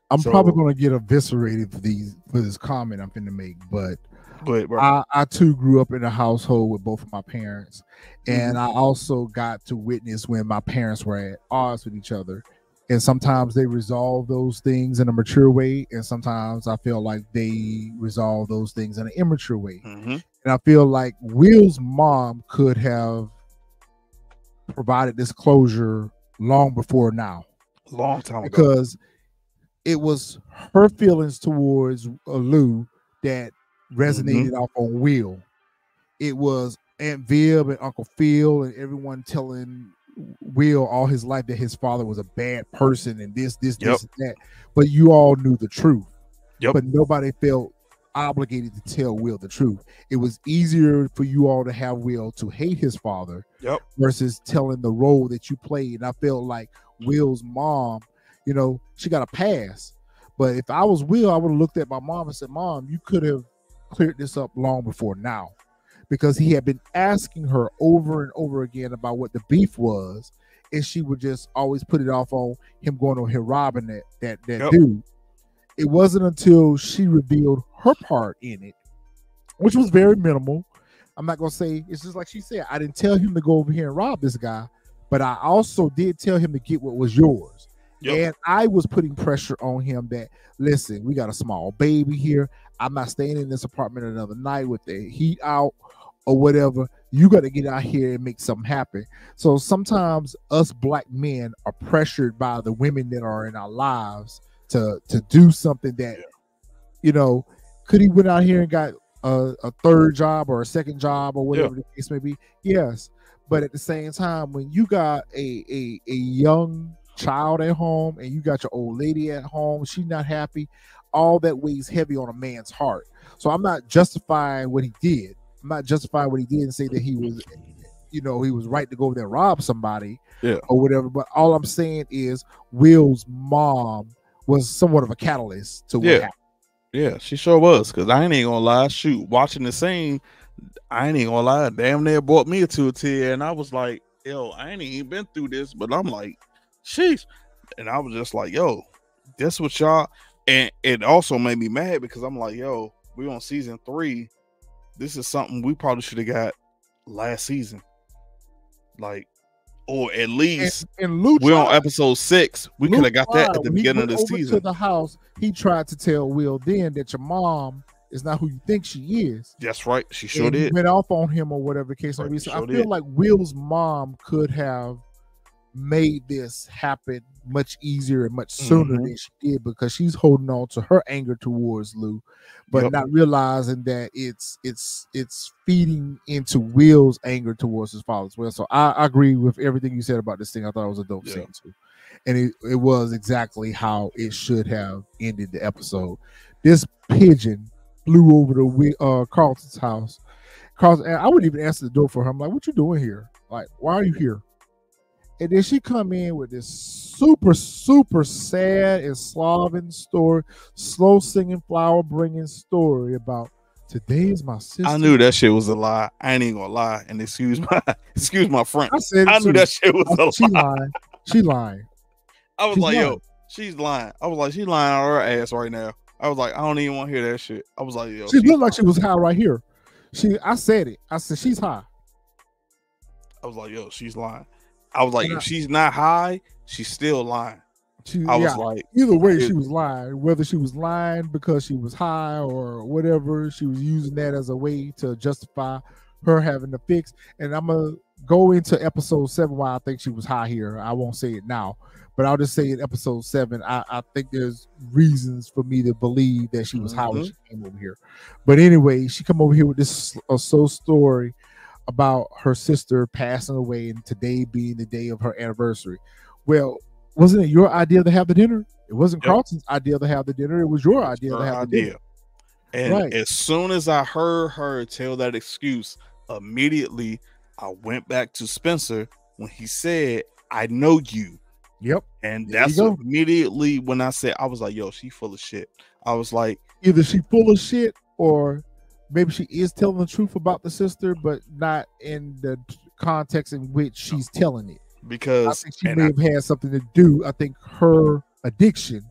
I'm probably going to get eviscerated for this comment I'm finna make, but I too grew up in a household with both of my parents, and I also got to witness when my parents were at odds with each other, and sometimes they resolve those things in a mature way, and sometimes I feel like they resolve those things in an immature way. And I feel like Will's mom could have provided this closure long before now, long time ago, because it was her feelings towards Lou that resonated off on Will. It was Aunt Viv and Uncle Phil and everyone telling Will all his life that his father was a bad person and this and that, but you all knew the truth. But nobody felt obligated to tell Will the truth. It was easier for you all to have Will to hate his father versus telling the role that you played. And I felt like Will's mom, she got a pass. But if I was Will, I would have looked at my mom and said, Mom, you could have cleared this up long before now, because he had been asking her over and over again about what the beef was, and she would just always put it off on him going over here robbing that dude. It wasn't until she revealed her part in it, which was very minimal. I'm not gonna say, it's just like she said, I didn't tell him to go over here and rob this guy, but I also did tell him to get what was yours. And I was putting pressure on him that, listen, we got a small baby here. I'm not staying in this apartment another night with the heat out or whatever. You got to get out here and make something happen. So sometimes us black men are pressured by the women that are in our lives to do something that, could he went out here and got a third job or a second job or whatever the case may be? Yes. But at the same time, when you got a young child at home and you got your old lady at home, she's not happy, all that weighs heavy on a man's heart. So I'm not justifying what he did. I'm not justifying what he did and say that he was, he was right to go over there and rob somebody or whatever. But all I'm saying is Will's mom was somewhat of a catalyst to what happened. Yeah, she sure was. Because I ain't gonna lie, watching the scene, I ain't gonna lie, damn near brought me to a tear. And I was like, yo, I ain't even been through this, but I'm like, sheesh. And I was just like, yo, this what y'all. And it also made me mad because I'm like, yo, we on season 3. This is something we probably should have got last season. Like, or at least we're on episode 6. We could have got that at the beginning of the season. To the house, he tried to tell Will then that your mom is not who you think she is. That's right. She sure did. Went off on him or whatever the case may be. So I feel like Will's mom could have made this happen much easier and much sooner than she did, because she's holding on to her anger towards Lou, but not realizing that it's feeding into Will's anger towards his father as well. So I agree with everything you said about this thing. I thought it was a dope scene too, and it was exactly how it should have ended the episode. This pigeon flew over to Carlton's house. Carlton, I wouldn't even answer the door for her. I'm like, what you doing here? Like, why are you here? And then she come in with this super, super sad and slobbing story, slow singing, flower bringing story about today is my sister. I knew that shit was a lie. I ain't even gonna lie. And excuse my friend. I knew that shit was a lie. She lying. I was like, yo, she's lying. I was like, she's lying on her ass right now. I was like, I don't even want to hear that shit. I was like, yo, she looked like she was high right here. I said it. I said she's high. I was like, yo, she's lying. I was like, if she's not high, she's still lying. I was like, either way, she was lying. Whether she was lying because she was high or whatever, she was using that as a way to justify her having the fix. And I'm gonna go into episode 7 why I think she was high here. I won't say it now, but I'll just say in episode 7, I think there's reasons for me to believe that she was high when she came over here. But anyway, she come over here with this soul story about her sister passing away and today being the day of her anniversary. Well, wasn't it your idea to have the dinner? It wasn't Yep. Carlton's idea to have the dinner. It was your idea to Her have the dinner. idea. And Right. as soon as I heard her tell that excuse, immediately I went back to Spencer when he said, "I know you." Yep. And There you that's go. immediately when I said, I was like, yo, she full of shit. I was like, Either she full of shit, or maybe she is telling the truth about the sister, but not in the context in which she's telling it. I because think she and may I- have had something to do. I think her addiction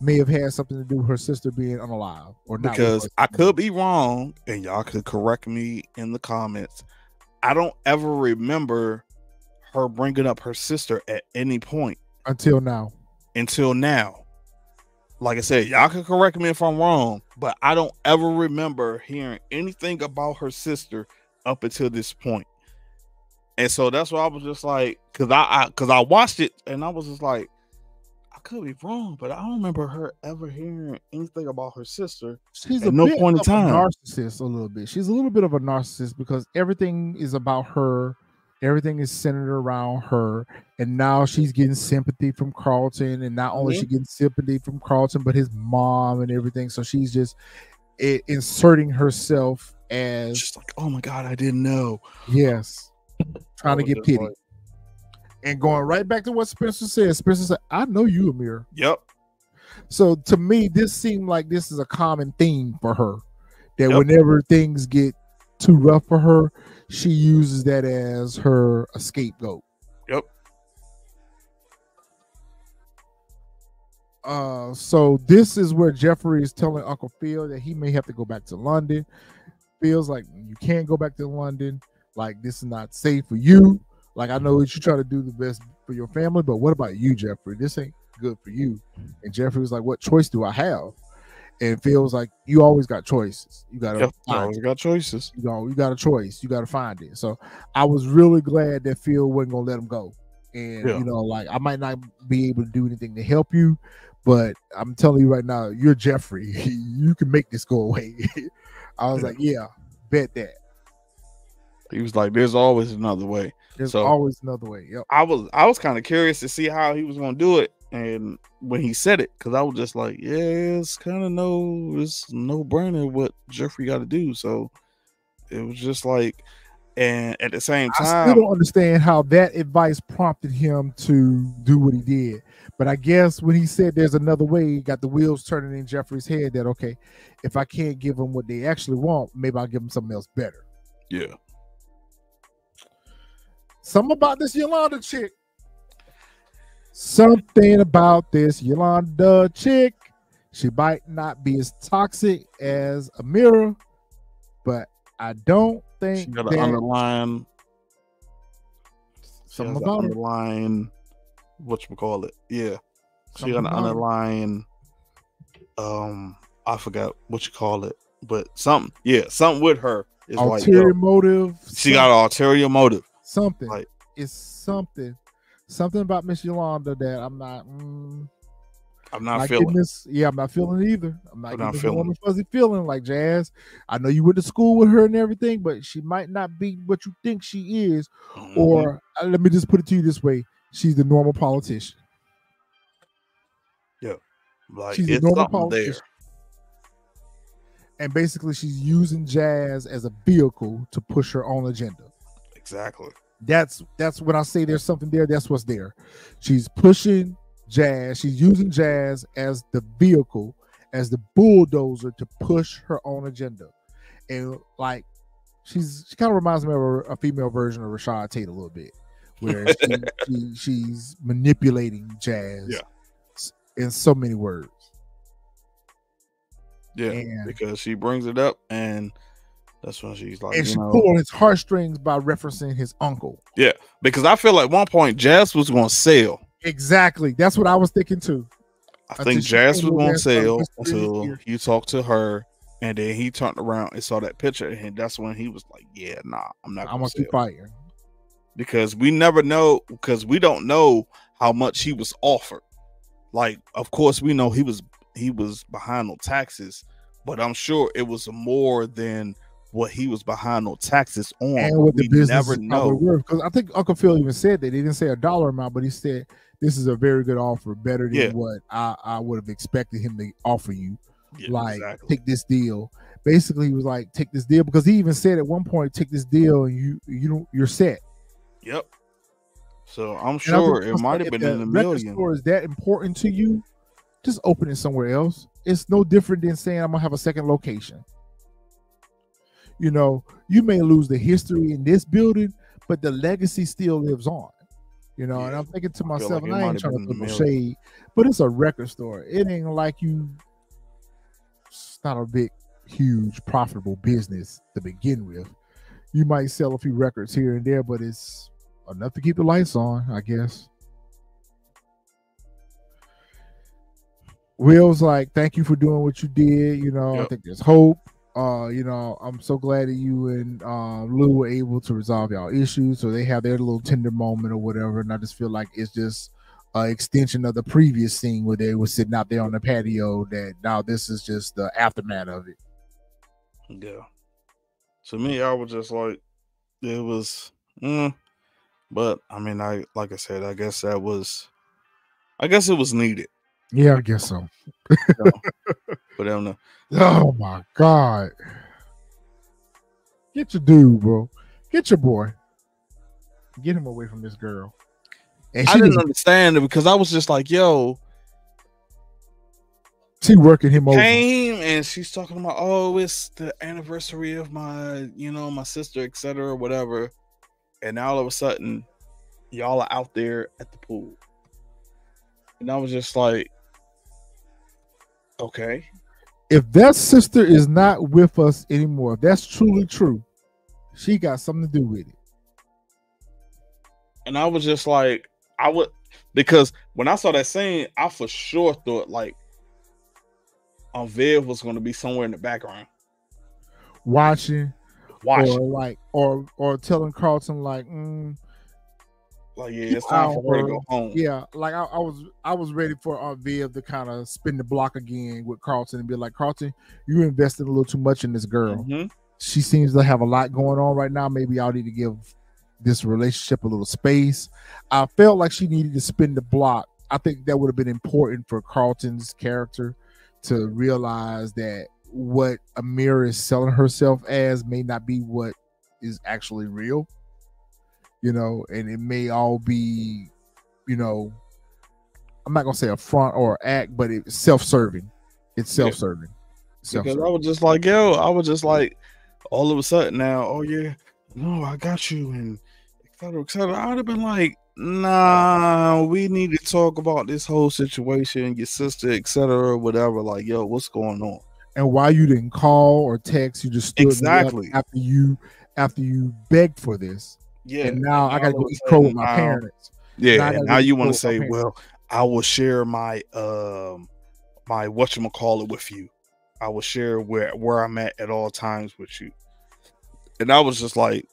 may have had something to do with her sister being unalive or not. with because her I sister. could be wrong, and y'all could correct me in the comments. I don't ever remember her bringing up her sister at any point until now. until now. Like I said, y'all can correct me if I'm wrong, but I don't ever remember hearing anything about her sister up until this point. And so that's why I was just like, because I watched it and I was just like, I could be wrong, but I don't remember her ever hearing anything about her sister. She's At a no bit point in of time. a narcissist, a little bit. She's a little bit of a narcissist because everything is about her. Everything is centered around her, and now she's getting sympathy from Carlton, and not only Mhm. she getting sympathy from Carlton, but his mom and everything. So she's just inserting herself as Just like, oh my God, I didn't know. yes, trying to I was get just pity. like, And going right back to what Spencer said. Spencer said, "I know you, Amir." yep. So to me, this seemed like this is a common theme for her. That Yep. whenever things get too rough for her, she uses that as her scapegoat. Yep. So this is where Jeffrey is telling Uncle Phil that he may have to go back to London. Phil's like, you can't go back to London. Like, this is not safe for you. Like, I know that you try to do the best for your family, but what about you, Jeffrey? This ain't good for you. And Jeffrey was like, what choice do I have? And Phil was like, you always got choices. You got to Yep. find Always it. got choices. You got a choice. You got to find it. So I was really glad that Phil wasn't going to let him go. And, Yeah. like, I might not be able to do anything to help you, but I'm telling you right now, you're Jeffrey. You can make this go away. I was Yeah. like, yeah, bet that. He was like, there's always another way. There's So- always another way. Yep. I was kind of curious to see how he was going to do it. And when he said it, because I was just like, yeah, it's kind of it's no brainer what Jeffrey got to do. So it was just like, and at the same I still time, don't understand how that advice prompted him to do what he did. But I guess when he said there's another way, he got the wheels turning in Jeffrey's head that, okay, if I can't give them what they actually want, maybe I'll give them something else better. yeah, Something about this Yolanda chick. Something about this Yolanda chick. She might not be as toxic as Amira, but I don't she think got that an underlying, something about her. underlying, whatchamacallit, yeah, she Something got an about her. underlying, I forgot what you call it, but something with her is like, Ulterior yo, motive. she got an ulterior motive. something. like- It's something about Miss Yolanda that I'm not. I'm not Not feeling. getting this. Yeah, I'm not feeling it either. I'm not I'm getting not this feeling warm and fuzzy feeling like Jazz. I know you went to school with her and everything, but she might not be what you think she is. Mhm. Or let me just put it to you this way: she's the normal politician. like she's a it's normal something there. politician. And basically, she's using Jazz as a vehicle to push her own agenda. Exactly. That's when I say there's something there. That's what's there. She's pushing Jazz. She's using Jazz as the vehicle, as the bulldozer to push her own agenda. And like, she kind of reminds me of a female version of Rashad Tate a little bit, where she's manipulating Jazz Yeah. in so many words. Yeah, And, because she brings it up, and that's when she's like, and you she know, pulled on his heartstrings by referencing his uncle. because I feel like at one point Jazz was going to sell. Exactly. That's what I was thinking too. I Until think she Jazz came was over going and to started sell whispering in his until ear. he talked to her, and then he turned around and saw that picture, and that's when he was like, "Yeah, nah, I'm not I'm going gonna to keep sell." fighting. Because we never know, because we don't know how much he was offered. Like, of course, we know he was behind on taxes, but I'm sure it was more than what he was behind on taxes on. And what the business never is probably know. worth. Because I think Uncle Phil even said that. He didn't say a dollar amount, but he said this is a very good offer, better than what I would have expected him to offer you. Take this deal. Basically, he was like, take this deal, because he even said at one point, take this deal and you're set. Yep. So I'm sure it might have been in the million. Store is that important to you? Just open it somewhere else. It's no different than saying I'm gonna have a second location. You know, you may lose the history in this building, but the legacy still lives on. You know, and I'm thinking to myself, and I ain't trying to throw no shade, but it's a record store. It ain't like it's not a big, huge, profitable business to begin with. You might sell a few records here and there, but it's enough to keep the lights on, I guess. Will's like, thank you for doing what you did. You know, I think there's hope. You know, I'm so glad that you and Lou were able to resolve y'all issues, so they have their little tender moment or whatever. And I just feel like it's just an extension of the previous scene where they were sitting out there on the patio. That now this is just the aftermath of it. Yeah. To me, I was just like, it was, but I mean, like I said, I guess it was needed. Yeah, I guess so. But I don't know. Oh my God. Get your dude, bro. Get your boy. Get him away from this girl. And I didn't understand it because I was just like, yo. She working him over. Came and she's talking about, oh, it's the anniversary of my, my sister, etc., whatever. And now all of a sudden, y'all are out there at the pool. And I was just like, okay. If that sister is not with us anymore, if that's truly true, she got something to do with it. And I was just like, because when I saw that scene, I for sure thought like Viv was going to be somewhere in the background. Watching. Or telling Carlton like, like, yeah, it's time for her to go home. Yeah, like I was ready for Aunt Viv to kind of spin the block again with Carlton and be like, Carlton, you invested a little too much in this girl. Mm-hmm. She seems to have a lot going on right now. Maybe I'll need to give this relationship a little space. I felt like she needed to spin the block. I think that would have been important for Carlton's character to realize that what Amira is selling herself as may not be what is actually real. You know, and it may all be, I'm not gonna say a front or act, but it's self-serving. It's self-serving. Because I was just like, all of a sudden now, oh yeah, no, I got you, and et cetera. I'd have been like, nah, we need to talk about this whole situation, your sister, etc., whatever. Like, yo, what's going on? And why you didn't call or text, you just stood after you begged for this. Yeah, and now I gotta go eat crow with my parents. Yeah, and now you want to say, well, I will share my my whatchamacallit with you. I will share where I'm at all times with you. And I was just like,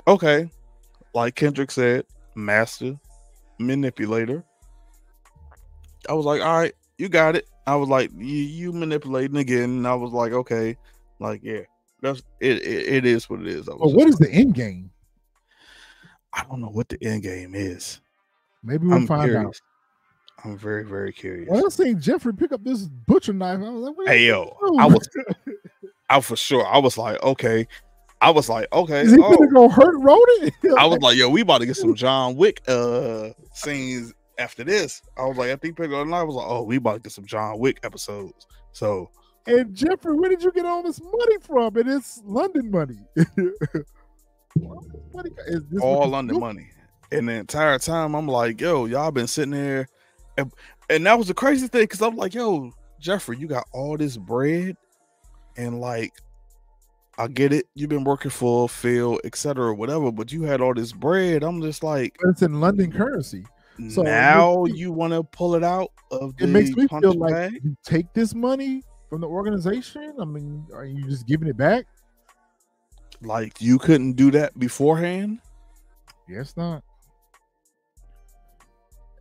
okay, like Kendrick said, master manipulator. I was like, all right, you got it. I was like, you manipulating again. And I was like, okay, like, yeah, that's it. It is what it is. Well, what is the end game? I don't know what the end game is. Maybe we'll find out. I'm very, very curious. Well, I seen Jeffrey pick up this butcher knife. I was like, hey, yo, I for sure. I was like, okay. Is he gonna go hurt Rhodey? I was like, yo, we about to get some John Wick scenes after this. I was like, I think picked up the knife. I was like, oh, we about to get some John Wick episodes. So, and Jeffrey, where did you get all this money from? And it's London money. All London money. And the entire time I'm like, yo, y'all been sitting there, and that was the crazy thing, because I'm like, yo, Jeffrey, you got all this bread, and like, I get it, you've been working for Phil, etc., whatever, but you had all this bread. I'm just like, but it's in London currency. So now you want to pull it out of the, it makes me feel like bag? You take this money from the organization. I mean, are you just giving it back? Like, you couldn't do that beforehand? Yes, not.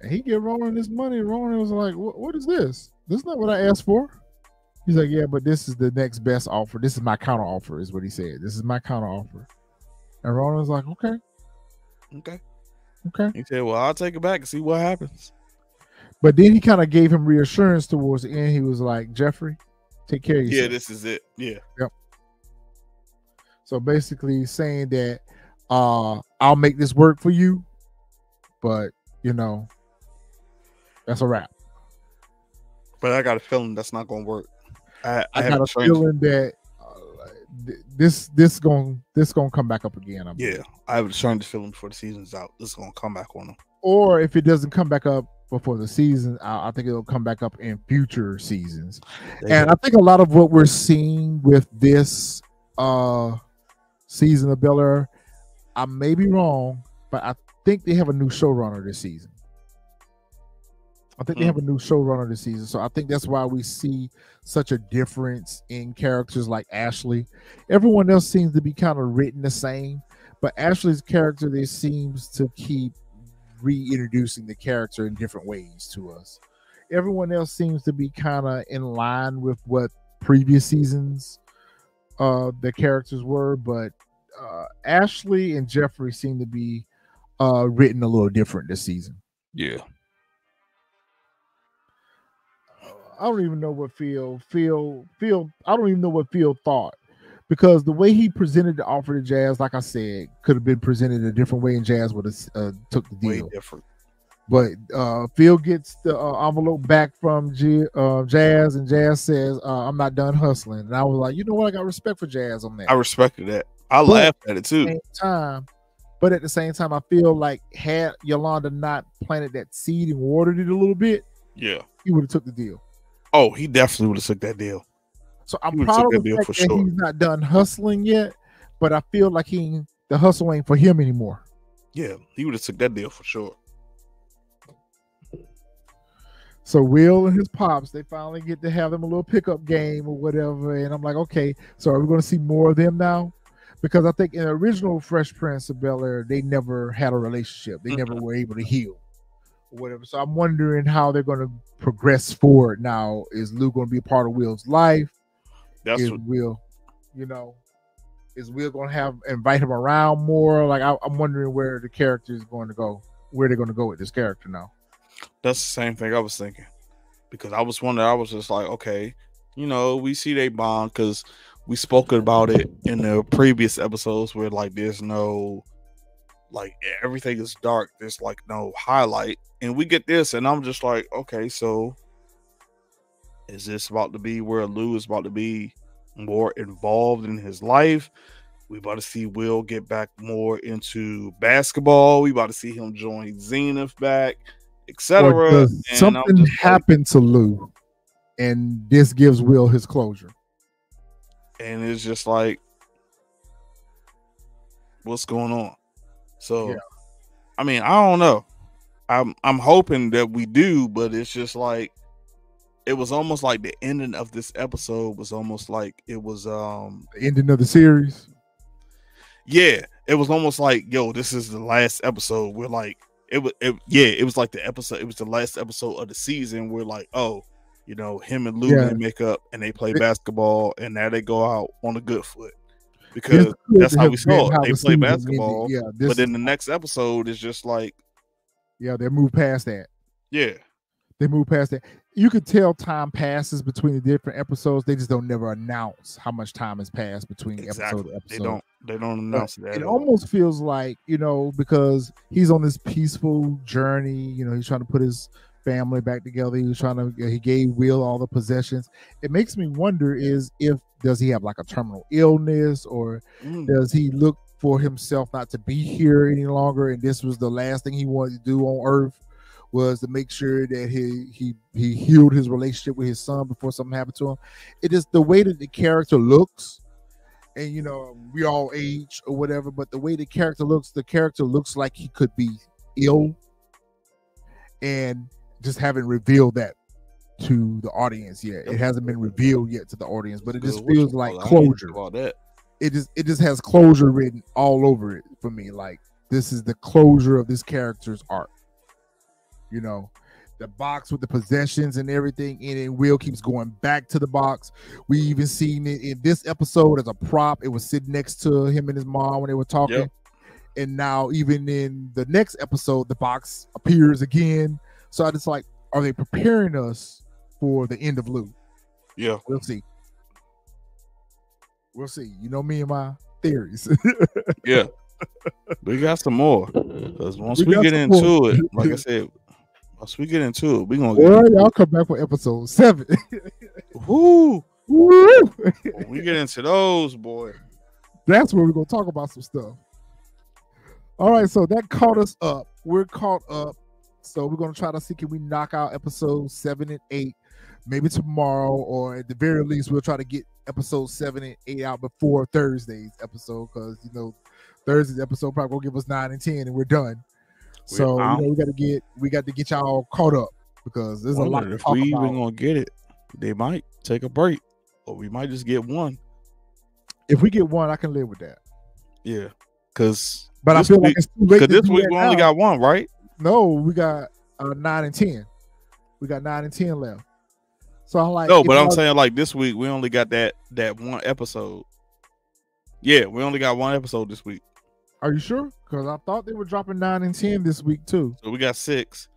And he gave Ronan this money. Ronan was like, what is this? This is not what I asked for. He's like, yeah, but this is the next best offer. This is my counter offer, is what he said. This is my counter offer. And Ronan was like, okay. He said, well, I'll take it back and see what happens. But then he kind of gave him reassurance towards the end. He was like, Jeffrey, take care of yourself. Yeah, this is it. Yeah. Yep. So basically saying that I'll make this work for you, but that's a wrap. But I got a feeling that's not going to work. I got a feeling that this gonna come back up again. I have a strange feeling before the season's out. This is gonna come back on them. Or if it doesn't come back up before the season, I think it'll come back up in future seasons. I think a lot of what we're seeing with this season of Bel-Air, I may be wrong, but I think they have a new showrunner this season. So I think that's why we see such a difference in characters like Ashley. Everyone else seems to be kind of written the same, but Ashley's character, they seems to keep reintroducing the character in different ways to us. Everyone else seems to be kind of in line with what previous seasons the characters were, but Ashley and Jeffrey seem to be written a little different this season. Yeah. I don't even know what Phil. I don't even know what Phil thought, because the way he presented the offer to Jazz, like I said, could have been presented a different way, and Jazz would have took the deal. Way different. But Phil gets the envelope back from Jazz, and Jazz says, "I'm not done hustling." And I was like, you know what? I got respect for Jazz on that. I respected that. I laughed at it too. But at the same time, I feel like had Yolanda not planted that seed and watered it a little bit, he would have took the deal. Oh, he definitely would have took that deal. So I'm proud of the fact that he's not done hustling yet, but I feel like the hustle ain't for him anymore. Yeah, he would have took that deal for sure. So Will and his pops, they finally get to have them a little pickup game or whatever, and I'm like, okay, so are we going to see more of them now? Because I think in the original Fresh Prince of Bel-Air, they never had a relationship. They never were able to heal. Whatever. So I'm wondering how they're going to progress forward now. Is Lou going to be a part of Will's life? Is Will going to invite him around more? Like I'm wondering where the character is going to go, where they're going to go with this character now. That's the same thing I was thinking, because I was wondering. I was just like, okay, we see they bond because we spoke about it in the previous episodes where like there's no. Like everything is dark. There's like no highlight, and we get this, and I'm just like, okay, so is this about to be where Lou is about to be more involved in his life? We about to see Will get back more into basketball. We about to see him join Zenith back, etc. Does something happen to Lou, and this gives Will his closure? And it's just like, what's going on? So, I mean, I don't know. I'm hoping that we do, but it's just like it was almost like the ending of this episode was almost like it was the ending of the series. Yeah, it was almost like, yo, this is the last episode. We're like, it was like the episode. It was the last episode of the season. We're like, oh, him and Lou they make up and they play basketball, and now they go out on a good foot. Because that's how we saw it. They play basketball, but then the next episode is just like, they move past that. Yeah, they move past that. You could tell time passes between the different episodes. They just don't never announce how much time has passed between episode to episode. They don't announce that. It almost feels like because he's on this peaceful journey. He's trying to put his family back together. He gave Will all the possessions. It makes me wonder does he have like a terminal illness, or does he look for himself not to be here any longer, and this was the last thing he wanted to do on Earth, was to make sure that he healed his relationship with his son before something happened to him. It is the way that the character looks, and we all age or whatever, but the way the character looks like he could be ill, and just haven't revealed that to the audience yet. It hasn't been revealed yet to the audience, but it just feels like closure. It just has closure written all over it for me. Like, this is the closure of this character's arc. the box with the possessions and everything in it. Will keeps going back to the box. We even seen it in this episode as a prop. It was sitting next to him and his mom when they were talking. Yep. And now even in the next episode, the box appears again. So I just like, are they preparing us for the end of Lou? Yeah. We'll see. We'll see. You know me and my theories. Yeah. We got some more. Because once we got get some into more. it, like I said, once we get into it, we're gonna Boy, y'all come back for episode 7. whoo. Woo! When we get into those, boy. That's where we're gonna talk about some stuff. All right, so that caught us up. We're caught up. So we're gonna try to see, can we knock out episodes 7 and 8 maybe tomorrow, or at the very least we'll try to get episode 7 and 8 out before Thursday's episode, because you know Thursday's episode probably gonna give us 9 and 10 and we're done. So you know, we got to get y'all caught up, because there's a lot to If talk we about. even gonna get it, they might take a break, or we might just get one. If we get one, I can live with that. Yeah, because But I feel like it's too late. because to this do week that we only now. got one, right? No, we got 9 and 10. We got 9 and 10 left. So I'm like, No, if but I'm y'all- saying like this week we only got that one episode. Yeah, we only got one episode this week, Are you sure? Because I thought they were dropping 9 and 10 this week too. so we got 6.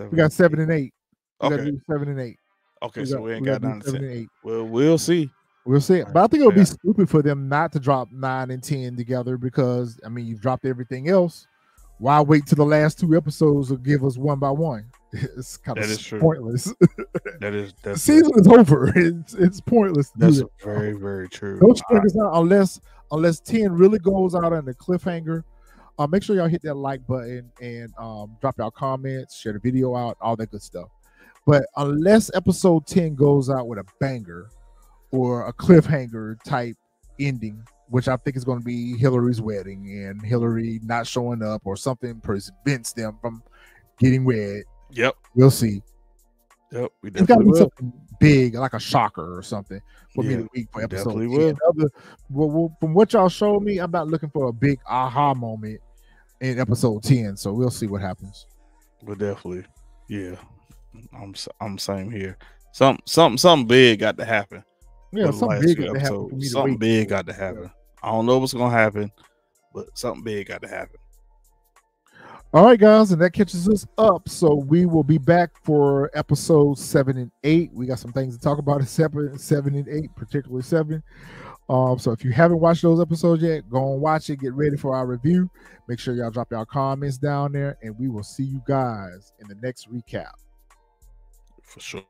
We got 7 and 8. We got Okay, to do 7 and 8. okay, so we ain't got gotta do 9 and 7 10. and 8. Well, we'll see. We'll see. But I think it would Yeah. be stupid for them not to drop 9 and 10 together, because I mean, you've dropped everything else. Why wait till the last 2 episodes to give us one by one? It's kind That of is true. pointless. That's The season is over. It's pointless to do that's that. very, very true. Don't string us out unless 10 really goes out on the cliffhanger. Make sure y'all hit that like button and drop y'all comments, share the video out, all that good stuff. But unless episode 10 goes out with a banger or a cliffhanger type ending, which I think is going to be Hillary's wedding and Hillary not showing up, or something prevents them from getting wed, Yep, we'll see. yep, we It's got to definitely be will. something big, like a shocker or something, for me Yeah, to week for we episode definitely 10. From what y'all showed me, I'm not looking for a big aha moment in episode 10. So we'll see what happens. But definitely, yeah. I'm same here. Something big got to happen. Yeah, for the something last big few got to happen for episodes. me to Something wait. big got to happen. I don't know what's gonna happen, but something big got to happen. All right, guys, and that catches us up. So we will be back for episodes 7 and 8. We got some things to talk about in 7 and 8, particularly 7. So if you haven't watched those episodes yet, go and watch it. Get ready for our review. Make sure y'all drop y'all comments down there, and we will see you guys in the next recap. For sure.